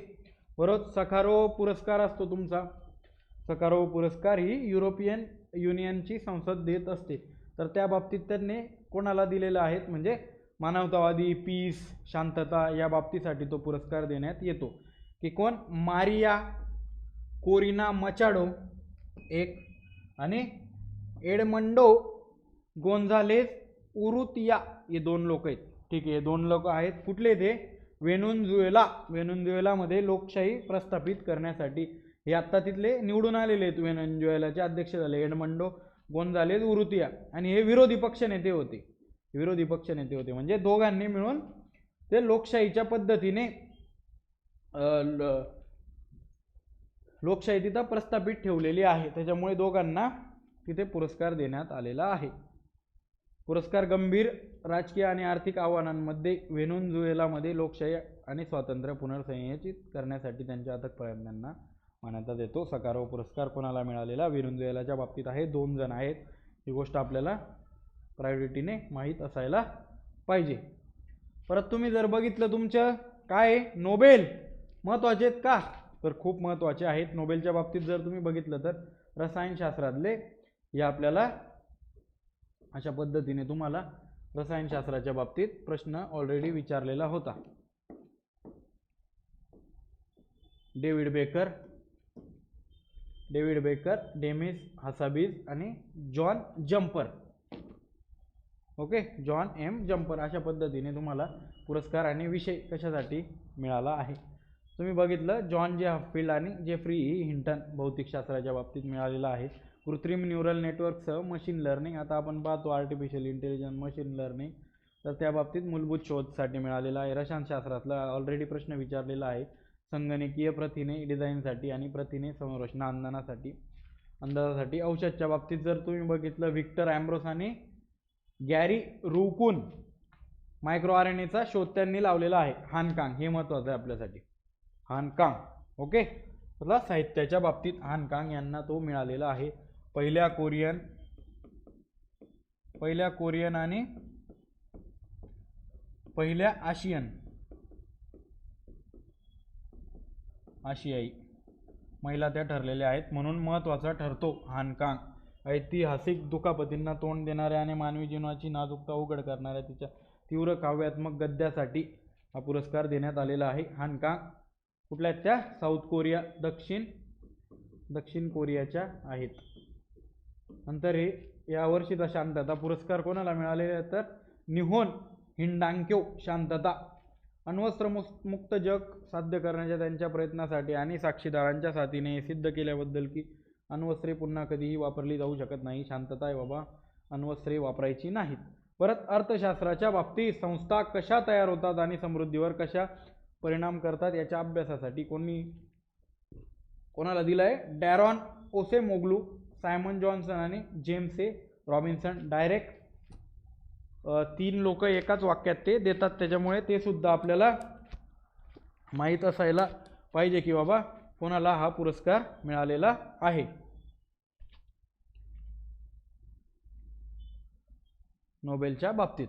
S1: बरोबर. सखारोव पुरस्कार असतो तुमचा. सखारोव पुरस्कार ही युरोपियन युनियनची संसद देत असते, तर त्या बाबतीत त्यांनी कोणाला दिलेला आहे? म्हणजे मानवतावादी, पीस, शांतता या बाबतीसाठी तो पुरस्कार देण्यात येतो. की कोण? मारिया कोरिना मचाडो एक आणि एडमंडो गोंझालेस उरुतिया, हे 2 लोक आहेत. ठीक आहे, 2 लोक आहेत. कुठले ते? व्हेनेझुएलामध्ये लोकशाही प्रस्थापित करण्यासाठी हे आत्ता तिथले निवडून आलेले आहेत. व्हेनेझुएलाचे अध्यक्ष झाले एडमंडो गोंजालेज उरुतिया आणि हे विरोधी पक्ष नेते होते. म्हणजे दोघांनी मिळून ते लोकशाहीच्या पद्धतीने लोकशाही तिथं प्रस्थापित ठेवलेली आहे. त्याच्यामुळे दोघांना तिथे पुरस्कार देण्यात आलेला आहे. पुरस्कार गंभीर राजकीय आणि आर्थिक आव्हानांमध्ये व्हेनेझुएलामध्ये लोकशाही आणि स्वातंत्र्य पुनर्संयोजित करण्यासाठी त्यांच्या अथक प्रयत्नांना मान्यता देतो. सकारार्ह पुरस्कार कोणाला मिळालेला? व्हेनेझुएलाच्या बाबतीत आहे, 2 जण आहेत. ही गोष्ट आपल्याला प्रायोरिटीने माहीत असायला पाहिजे. परत तुम्ही जर बघितलं तुमचं काय नोबेल महत्त्वाचे आहेत का? तर खूप महत्त्वाचे आहेत. नोबेलच्या बाबतीत जर तुम्ही बघितलं तर रसायनशास्त्रातले हे आपल्याला अशा पद्धतीने तुम्हाला रसायनशास्त्राच्या बाबतीत प्रश्न ऑलरेडी विचारलेला होता. डेव्हिड बेकर, डेमिस हसाबीज आणि John Jumper. Okay, John M Jumper. अशा पद्धतीने तुम्हाला पुरस्कार आणि विषय कशासाठी मिळाला आहे. तुम्ही बघितलं जॉन जे हफिल्ड आणि जेफ्री हिंटन भौतिकशास्त्राच्या बाबतीत मिळालेला आहे. कृत्रिम न्यूरल नेटवर्कसह मशीन लर्निंग, आता आपण पाहतो आर्टिफिशियल इंटेलिजन्स, मशीन लर्निंग, तर त्या बाबतीत मूलभूत शोधसाठी मिळालेला आहे. रसायनशास्त्रातला ऑलरेडी प्रश्न विचारलेला आहे. संगणकीय प्रथिने डिझाईनसाठी आणि प्रथिने संरचना अंदाजासाठी. औषधच्या बाबतीत जर तुम्ही बघितलं व्हिक्टर ॲम्ब्रोस आणि गॅरी रुकुन मायक्रो आरएनएचा शोध त्यांनी लावलेला आहे. हानकांग हे महत्त्वाचं आहे आपल्यासाठी. हानकांग. ओके, तर साहित्याच्या बाबतीत हानकांग यांना तो मिळालेला आहे. पहिल्या कोरियन आणि पहिल्या आशियाई महिला त्या ठरलेल्या आहेत, म्हणून महत्त्वाचा ठरतो हानकांग. ऐतिहासिक दुखापतींना तोंड देणाऱ्या आणि मानवी जीवनाची नाजूकता उघड करणाऱ्या तिच्या तीव्र काव्यात्मक गद्यासाठी हा पुरस्कार देण्यात आलेला आहे. हानकांग कुठल्या आहेत त्या? साऊथ कोरिया, दक्षिण कोरियाच्या आहेत. नंतर हे यावर्षीचा शांतता पुरस्कार कोणाला मिळालेला आहे? तर निहोन हिंडांक्यो शांतता. अण्वस्त्र मुक्त जग साध्य करण्याच्या त्यांच्या प्रयत्नासाठी आणि साक्षीदारांच्या साथीने सिद्ध केल्याबद्दल की अण्वस्त्रे पुन्हा कधीही वापरली जाऊ शकत नाही. शांतता आहे बाबा, अण्वस्त्रे वापरायची नाहीत. परत अर्थशास्त्राच्या बाबतीत संस्था कशा तयार होतात आणि समृद्धीवर कशा परिणाम करतात याच्या अभ्यासासाठी कोणाला दिलाय? डॅरॉन ओसेमोग्लू, सायमन जॉन्सन आणि जेम्स ए रॉबिन्सन. डायरेक्ट 3 लोक एकाच वाक्यात ते देतात, त्याच्यामुळे ते सुद्धा आपल्याला माहीत असायला पाहिजे की बाबा कोणाला हा पुरस्कार मिळालेला आहे. नोबेलच्या बाबतीत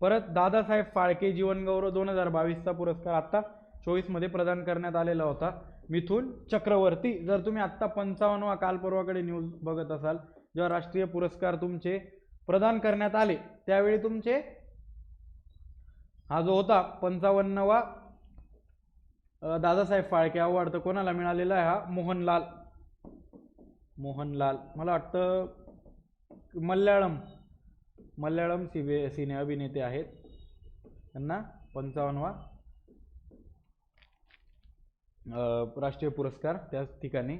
S1: परत दादासाहेब फाळके जीवनगौरव 2022चा पुरस्कार आता 24 मध्ये प्रदान करण्यात आलेला होता. मिथुन चक्रवर्ती. जर तुम्ही आत्ता 55वा कालपर्वाकडे न्यूज बघत असाल, जेव्हा राष्ट्रीय पुरस्कार तुमचे प्रदान करण्यात आले त्यावेळी तुमचे हा जो होता 55वा दादासाहेब फाळके अवॉर्ड तर कोणाला मिळालेला आहे? हा मोहनलाल मला वाटतं मल्याळम सिने अभिनेते आहेत, त्यांना 55वा राष्ट्रीय पुरस्कार त्या ठिकाणी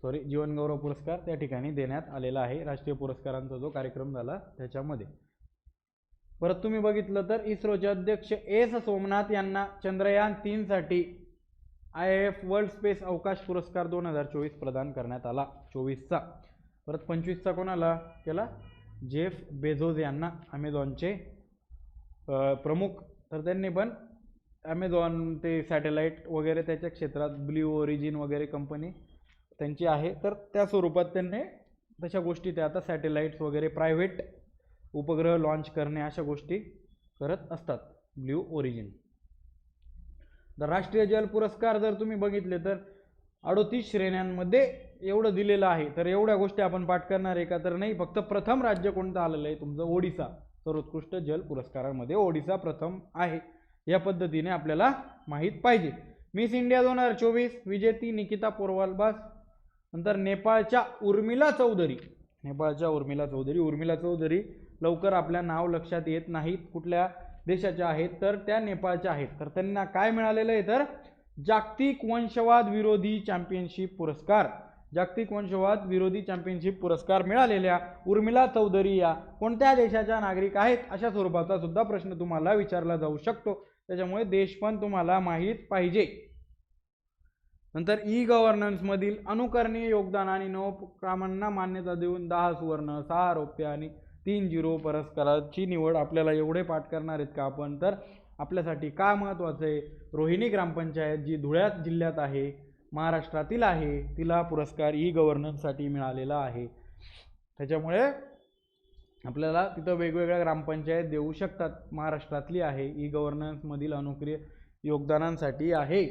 S1: जीवनगौरव पुरस्कार त्या ठिकाणी देण्यात आलेला आहे. राष्ट्रीय पुरस्कारांचा जो कार्यक्रम झाला त्याच्यामध्ये. परत तुम्ही बघितलं तर इस्रोचे अध्यक्ष एस सोमनाथ यांना चंद्रयान 3 साठी IIF वर्ल्ड स्पेस अवकाश पुरस्कार 2024 प्रदान करण्यात आला. 24चा. परत 25चा कोणाला केला? जेफ बेझोस यांना, अमेझॉनचे प्रमुख. तर त्यांनी पण अमेझॉन ते सॅटेलाईट वगैरे त्याच्या क्षेत्रात ब्ल्यू ओरिजिन वगैरे कंपनी त्यांची आहे, तर त्या स्वरूपात त्यांनी तशा गोष्टी त्या आता सॅटेलाइट्स वगैरे प्रायव्हेट उपग्रह लॉन्च करणे अशा गोष्टी करत असतात ब्ल्यू ओरिजिन. तर राष्ट्रीय जल पुरस्कार जर तुम्ही बघितले तर 38 श्रेण्यांमध्ये एवढं दिलेलं आहे. तर एवढ्या गोष्टी आपण पाठ करणार आहे का? तर नाही. फक्त प्रथम राज्य कोणतं आलेलं आहे तुमचं? ओडिसा. सर्वोत्कृष्ट जल पुरस्कारांमध्ये ओडिसा प्रथम आहे. या पद्धतीने आपल्याला माहीत पाहिजे. मिस इंडिया 2024 विजेती निकिता पोरवालबास. नंतर नेपाळच्या उर्मिला चौधरी. उर्मिला चौधरी लवकर आपल्या नाव लक्षात येत नाहीत. कुठल्या देशाच्या आहेत तर त्या नेपाळच्या आहेत. तर त्यांना काय मिळालेलं आहे तर जागतिक वंशवाद विरोधी चॅम्पियनशिप पुरस्कार, जागतिक वंशवाद विरोधी चॅम्पियनशिप पुरस्कार मिळालेल्या उर्मिला चौधरी या कोणत्या देशाच्या नागरिक आहेत, अशा स्वरूपाचा सुद्धा प्रश्न तुम्हाला विचारला जाऊ शकतो. त्याच्यामुळे देश पण तुम्हाला माहीत पाहिजे. नंतर ई गव्हर्नन्स मधील अनुकरणीय योगदान आणि नवोपक्रमांना मान्यता देऊन 10 सुवर्ण 6 रौप्य आणि 3 झिरो पुरस्काराची निवड. आपल्याला एवढे पाठ करणार आहेत का आपण, तर आपल्यासाठी का महत्त्वाचं आहे, रोहिणी ग्रामपंचायत जी धुळ्यात जिल्ह्यात आहे, महाराष्ट्रातील आहे, तिला पुरस्कार ई गव्हर्नन्ससाठी मिळालेला आहे. त्याच्यामुळे आपल्याला तिथं वेगवेगळ्या ग्रामपंचायत देऊ शकतात. महाराष्ट्रातली आहे, ई गव्हर्नन्समधील अनुक्रिय योगदानांसाठी आहे,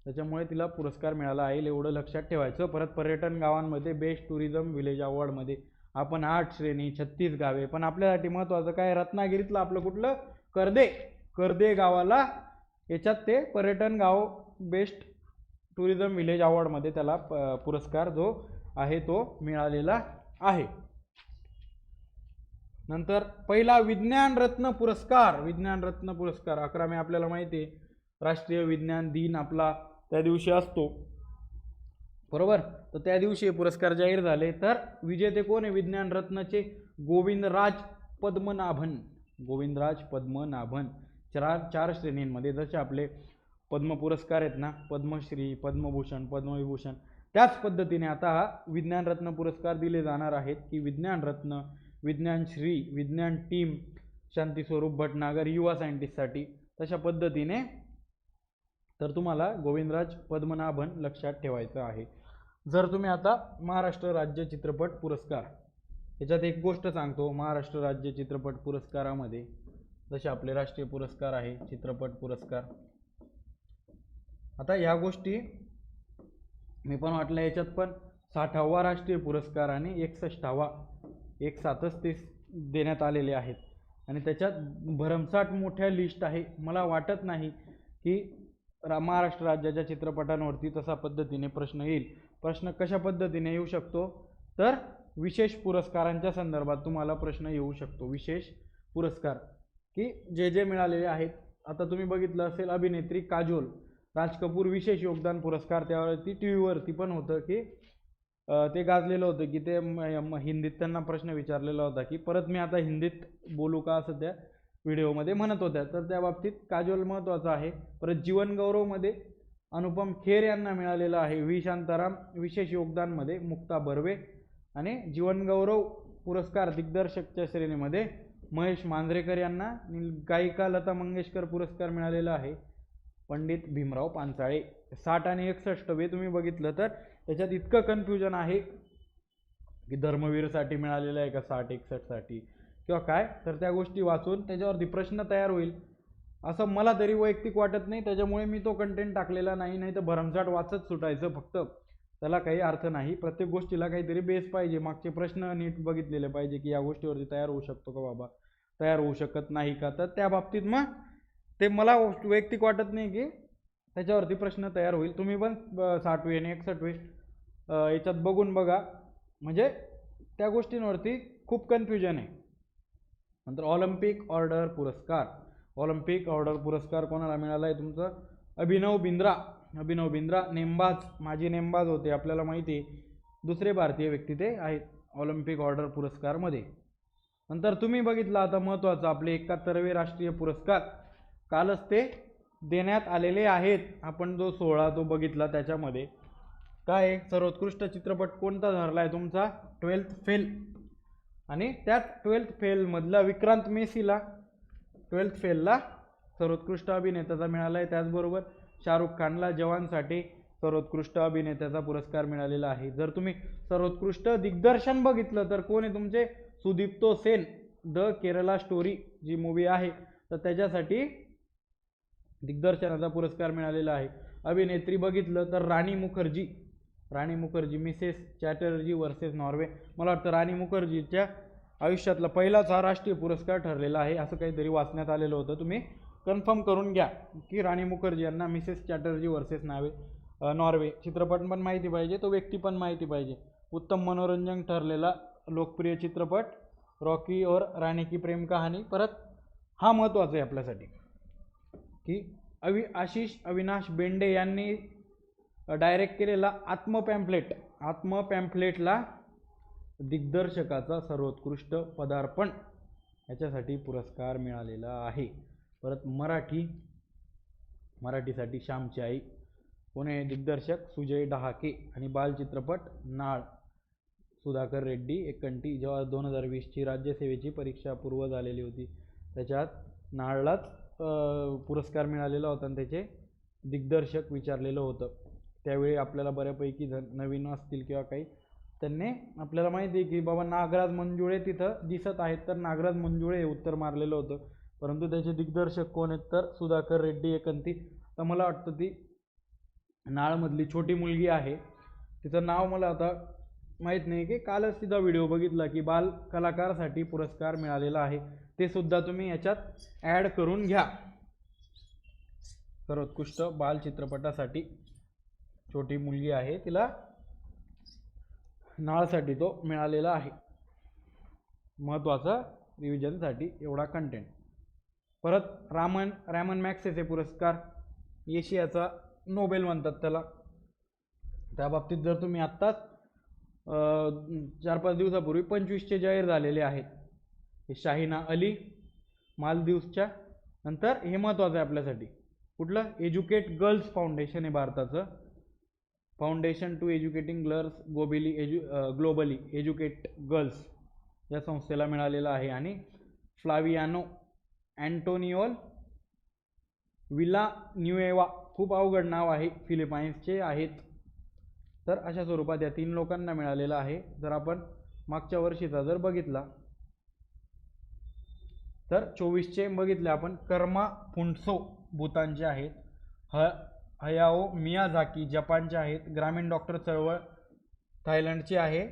S1: त्याच्यामुळे तिला पुरस्कार मिळाला आहे, एवढं लक्षात ठेवायचं. परत पर्यटन गावांमध्ये बेस्ट टुरिझम विलेज अवॉर्डमध्ये आपण 8 श्रेणी 36 गावे, पण आपल्यासाठी महत्त्वाचं काय, रत्नागिरीतलं आपलं कुठलं कर्दे गावाला याच्यात ते पर्यटन गाव बेस्ट टुरिझम विलेज अवॉर्डमध्ये त्याला पुरस्कार जो आहे तो मिळालेला आहे. नंतर पहिला विज्ञान रत्न पुरस्कार, विज्ञान रत्न पुरस्कार 11 मे आपल्याला माहिती आहे राष्ट्रीय विज्ञान दिन आपला त्या दिवशी असतो, बरोबर. तर त्या दिवशी पुरस्कार जाहीर झाले. तर विजेते कोण आहे विज्ञान रत्नचे, गोविंदराज पद्मनाभन, गोविंदराज पद्मनाभन. 4 श्रेणींमध्ये जसे आपले पद्म पुरस्कार आहेत ना, पद्मश्री, पद्मभूषण, पद्मविभूषण, त्याच पद्धतीने आता हा विज्ञान रत्न पुरस्कार दिले जाणार आहेत की विज्ञान रत्न, विज्ञान श्री, विज्ञान टीम, शांती स्वरूप भटनागर युवा सायंटिस्टसाठी, तशा पद्धतीने. तर तुम्हाला गोविंदराज पद्मनाभन लक्षात ठेवायचं आहे. जर तुम्ही आता महाराष्ट्र राज्य चित्रपट पुरस्कार, याच्यात एक गोष्ट सांगतो, महाराष्ट्र राज्य चित्रपट पुरस्कारामध्ये जसे आपले राष्ट्रीय पुरस्कार आहे चित्रपट पुरस्कार, आता ह्या गोष्टी मी पण वाटलं, याच्यात पण 60वा राष्ट्रीय पुरस्कार आणि 61वा एक साथच ते देण्यात आलेले आहेत आणि त्याच्यात भरमसाठ मोठ्या लिस्ट आहे. मला वाटत नाही की महाराष्ट्र राज्याच्या चित्रपटांवरती तसा पद्धतीने प्रश्न येईल. प्रश्न कशा पद्धतीने येऊ शकतो तर विशेष पुरस्कारांच्या संदर्भात तुम्हाला प्रश्न येऊ शकतो. विशेष पुरस्कार की जे मिळालेले आहेत. आता तुम्ही बघितलं असेल अभिनेत्री काजोल, राज कपूर विशेष योगदान पुरस्कार, त्यावरती टी व्हीवरती पण होतं की ते गाजलेलं होतं की ते हिंदीत त्यांना प्रश्न विचारलेला होता की परत मी आता हिंदीत बोलू का, असं त्या व्हिडिओमध्ये म्हणत होत्या. तर त्या बाबतीत काजोल महत्त्वाचा आहे. परत जीवनगौरवमध्ये अनुपम खेर यांना मिळालेलं आहे. व्ही शांताराम विशेष योगदानमध्ये मुक्ता बर्वे आणि जीवनगौरव पुरस्कार दिग्दर्शकच्या श्रेणीमध्ये महेश मांजरेकर यांना, गायिका लता मंगेशकर पुरस्कार मिळालेला आहे पंडित भीमराव पांचाळे. 60 आणि 61 तुम्ही बघितलं तर त्याच्यात इतकं कन्फ्युजन आहे की धर्मवीरसाठी मिळालेलं आहे का 60-61 साठी किंवा काय, तर त्या गोष्टी वाचून त्याच्यावरती प्रश्न तयार होईल असं मला तरी वैयक्तिक वाटत नाही. त्याच्यामुळे मी तो कंटेंट टाकलेला नाही तर भरमसाठ वाचत सुटायचं फक्त, त्याला काही अर्थ नाही. प्रत्येक गोष्टीला काहीतरी बेस पाहिजे, मागचे प्रश्न नीट बघितलेले पाहिजे की या गोष्टीवरती तयार होऊ शकतो का बाबा, तयार होऊ शकत नाही का. तर त्या बाबतीत मग ते मला वैयक्तिक वाटत नाही की त्याच्यावरती प्रश्न तयार होईल. तुम्ही पण 60वे आणि 61वे याच्यात बघून बघा, म्हणजे त्या गोष्टींवरती खूप कन्फ्युजन आहे. नंतर ऑलिम्पिक ऑर्डर पुरस्कार, ऑलिम्पिक ऑर्डर पुरस्कार कोणाला मिळाला आहे तुमचा, अभिनव बिंद्रा. अभिनव बिंद्रा नेमबाज, माजी नेमबाज होते आपल्याला माहिती आहे, दुसरे भारतीय व्यक्ती ते आहेत ऑलिम्पिक ऑर्डर पुरस्कारमध्ये. नंतर तुम्ही बघितलं आता महत्त्वाचं आपले 71वे राष्ट्रीय पुरस्कार कालच ते देण्यात आलेले आहेत. आपण जो 16 तो बघितला त्याच्यामध्ये काय सर्वोत्कृष्ट चित्रपट कोणता ठरला आहे तुमचा, 12th फेल, आणि त्यात 12th फेल मधला विक्रांत मेसीला 12th फेलला सर्वोत्कृष्ट अभिनेत्याचा मिळाला आहे. त्याचबरोबर शाहरुख खानला जवानसाठी सर्वोत्कृष्ट अभिनेत्याचा पुरस्कार मिळालेला आहे. जर तुम्ही सर्वोत्कृष्ट दिग्दर्शन बघितलं तर कोण आहे तुमचे, सुदीप्तो सेन, द केरला स्टोरी जी मूवी आहे तर त्याच्यासाठी दिग्दर्शनाचा पुरस्कार मिळालेला आहे. अभिनेत्री बघितलं तर Rani Mukerji, Rani Mukerji Mrs Chatterjee versus Norway, मला वाटतं राणी मुखर्जीच्या आयुष्यातला पहिलाच हा राष्ट्रीय पुरस्कार ठरलेला आहे असं काहीतरी वाचण्यात आलेलं होतं. तुम्ही कन्फर्म करून घ्या की राणी मुखर्जी यांना मिसेस चॅटर्जी वर्सेस नॉर्वे चित्रपट पण माहिती पाहिजे, तो व्यक्ती पण माहिती पाहिजे. उत्तम मनोरंजन ठरलेला लोकप्रिय चित्रपट रॉकी और राणी की प्रेम कहाणी. परत हा महत्त्वाचा आहे आपल्यासाठी की आशिष अविनाश बेंडे यांनी डायरेक्ट केलेला आत्म पॅम्फलेटला दिग्दर्शकाचा सर्वोत्कृष्ट पदार्पण याच्यासाठी पुरस्कार मिळालेला आहे. परत मराठीसाठी श्यामची आई, पुणे दिग्दर्शक सुजय डहाके आणि बालचित्रपट नाळ सुधाकर रेड्डी एकंटी. जेव्हा 2020ची राज्यसेवेची परीक्षा पूर्व झालेली होती त्याच्यात नाळलाच पुरस्कार मिळालेला होता आणि त्याचे दिग्दर्शक विचारलेलं होतं. त्यावेळी आपल्याला बऱ्यापैकी नवीन असतील किंवा काही, त्यांनी आपल्याला माहिती आहे की बाबा नागराज मंजुळे तिथं दिसत आहेत, तर नागराज मंजुळे हे उत्तर मारलेलं होतं. परंतु त्याचे दिग्दर्शक कोण आहेत तर सुधाकर रेड्डी एकंती. तर मला वाटतं ती नाळमधली छोटी मुलगी आहे, तिचं नाव मला आता माहीत नाही, की कालच तिचा व्हिडिओ बघितला की बाल कलाकारसाठी पुरस्कार मिळालेला आहे. ते सुद्धा तुम्ही याच्यात ॲड करून घ्या. सर्वोत्कृष्ट बाल चित्रपटासाठी छोटी मुलगी आहे, तिला नाळसाठी तो मिळालेला आहे. महत्त्वाचा रिव्हिजनसाठी एवढा कंटेंट. परत रॅमन मॅक्सेसे पुरस्कार, एशियाचा नोबेल म्हणतात त्याला. त्या बाबतीत जर तुम्ही आत्ताच 4-5 दिवसापूर्वी 25चे जाहीर झालेले आहेत. हे शाहिना अली मालदीवच्या. नंतर हे महत्त्वाचं आहे आपल्यासाठी, कुठलं एज्युकेट गर्ल्स फाउंडेशन आहे भारताचं, foundation to educating girls globally educate girls या संस्थेला मिळालेला आहे. आणि फ्लावियानो अँटोनियोल विलान्युएवा, खूप अवघड नाव आहे, फिलिपाईन्सचे आहेत. तर अशा स्वरूपात या 3 लोकांना मिळालेला आहे. जर आपण मागच्या वर्षीचा जर बघितला तर 24चे बघितले आपण, कर्मा फुंटसो भूतानचे आहेत, हयाओ मियाझाकी जपानचे आहेत, ग्रामीण डॉक्टर चळवळ थायलंडचे आहे,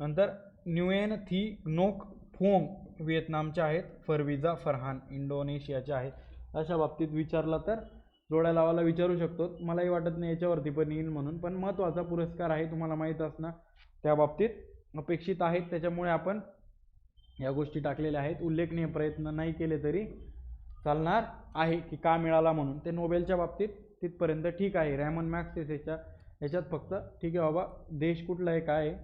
S1: नंतर न्युएन थी नोक फोंग व्हिएतनामचे आहेत, फरविजा फरहान इंडोनेशियाचे आहेत. अशा बाबतीत विचारला तर जोड्या लावायला विचारू शकतो. मलाही वाटत नाही याच्यावरती पण येईल म्हणून, पण महत्त्वाचा पुरस्कार आहे, तुम्हाला माहीत असणं त्या बाबतीत अपेक्षित आहेत. त्याच्यामुळे आपण या गोष्टी टाकलेल्या आहेत. उल्लेखनीय प्रयत्न नाही केले तरी चालणार आहे की का मिळाला म्हणून. ते नोबेलच्या बाबतीत तिथपर्यंत ठीक आहे. रॅमन मॅक्सेसेच्या याच्यात फक्त ठीक आहे बाबा देश कुठला आहे काय आहे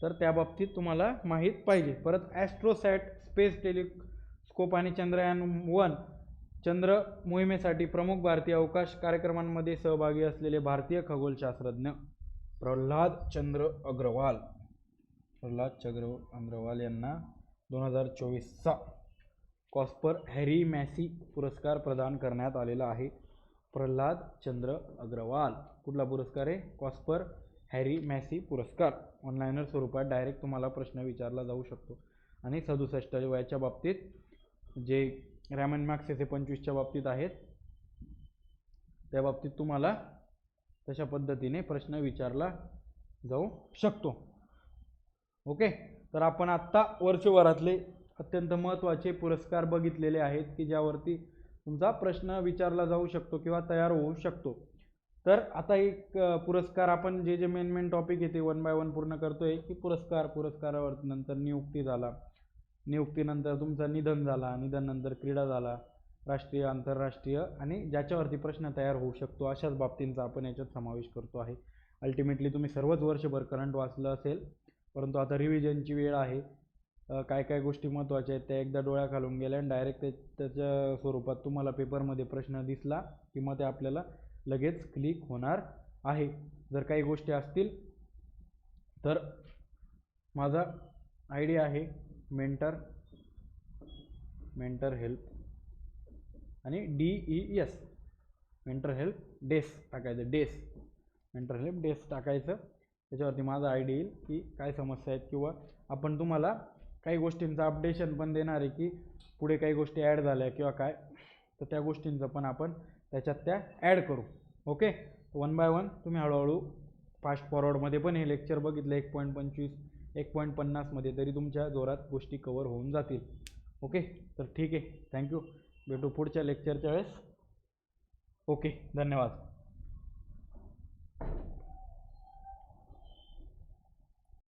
S1: तर त्या बाबतीत तुम्हाला माहीत पाहिजे. परत ॲस्ट्रोसॅट स्पेस टेलिस्कोप आणि चंद्रयान-1 चंद्र मोहिमेसाठी प्रमुख भारतीय अवकाश कार्यक्रमांमध्ये सहभागी असलेले भारतीय खगोलशास्त्रज्ञ प्रल्हाद चंद्र अग्रवाल यांना 2024चा कॉस्पर हॅरी मॅसी पुरस्कार प्रदान करण्यात आलेला आहे. प्रल्हाद चंद्र अग्रवाल, कुठला पुरस्कार आहे? कॉस्पर हॅरी मॅसी पुरस्कार. ऑनलाईनर स्वरूपात डायरेक्ट तुम्हाला प्रश्न विचारला जाऊ शकतो. आणि 67 वयाच्या बाबतीत जे रॅमन मॅक्सेसे 25च्या बाबतीत आहेत त्या बाबतीत तुम्हाला तशा पद्धतीने प्रश्न विचारला जाऊ शकतो. ओके, तर आपण आत्ता वर्षभरातले अत्यंत महत्त्वाचे पुरस्कार बघितलेले आहेत की ज्यावरती तुमचा प्रश्न विचारला जाऊ शकतो किंवा तयार होऊ शकतो. तर आता एक पुरस्कार आपण जे मेन टॉपिक आहे ते 1 बाय 1 पूर्ण करतोय की पुरस्कारावर नंतर नियुक्ती झाला, नियुक्तीनंतर तुमचं निधन झाला, निधननंतर क्रीडा झाला, राष्ट्रीय आंतरराष्ट्रीय आणि ज्याच्यावरती प्रश्न तयार होऊ शकतो अशाच बाबतींचा आपण याच्यात समावेश करतो आहे. अल्टिमेटली तुम्ही सर्वच वर्षभर करंट वाचलं असेल, परंतु आता रिव्हिजनची वेळ आहे. काय काय गोष्टी महत्त्वाच्या आहेत त्या एकदा डोळ्याखालून गेल्या आणि डायरेक्ट त्याच्या स्वरूपात तुम्हाला पेपरमध्ये प्रश्न दिसला की मग ते आपल्याला लगेच क्लिक होणार आहे. जर काही गोष्टी असतील तर माझा आय डी आहे मेंटर हेल्प आणि DES मेंटर हेल्प डेस्क टाकायचं, मेंटर हेल्प डेस्क टाकायचं. त्याच्यावरती माझा आय डी येईल की काय समस्या आहेत किंवा आपण तुम्हाला काही गोष्टींचं अपडेशन पण देणार आहे की पुढे काही गोष्टी ॲड झाल्या किंवा काय, तर त्या गोष्टींचं पण आपण त्याच्यात त्या ॲड करू. ओके, 1 बाय 1 तुम्ही हळूहळू फास्ट फॉरवर्डमध्ये पण हे लेक्चर बघितलं 1.25 1.50 मध्ये तरी तुमच्या जोरात गोष्टी कवर होऊन जातील. ओके, तर ठीक आहे, थँक्यू. भेटू पुढच्या लेक्चरच्या वेळेस. ओके, धन्यवाद.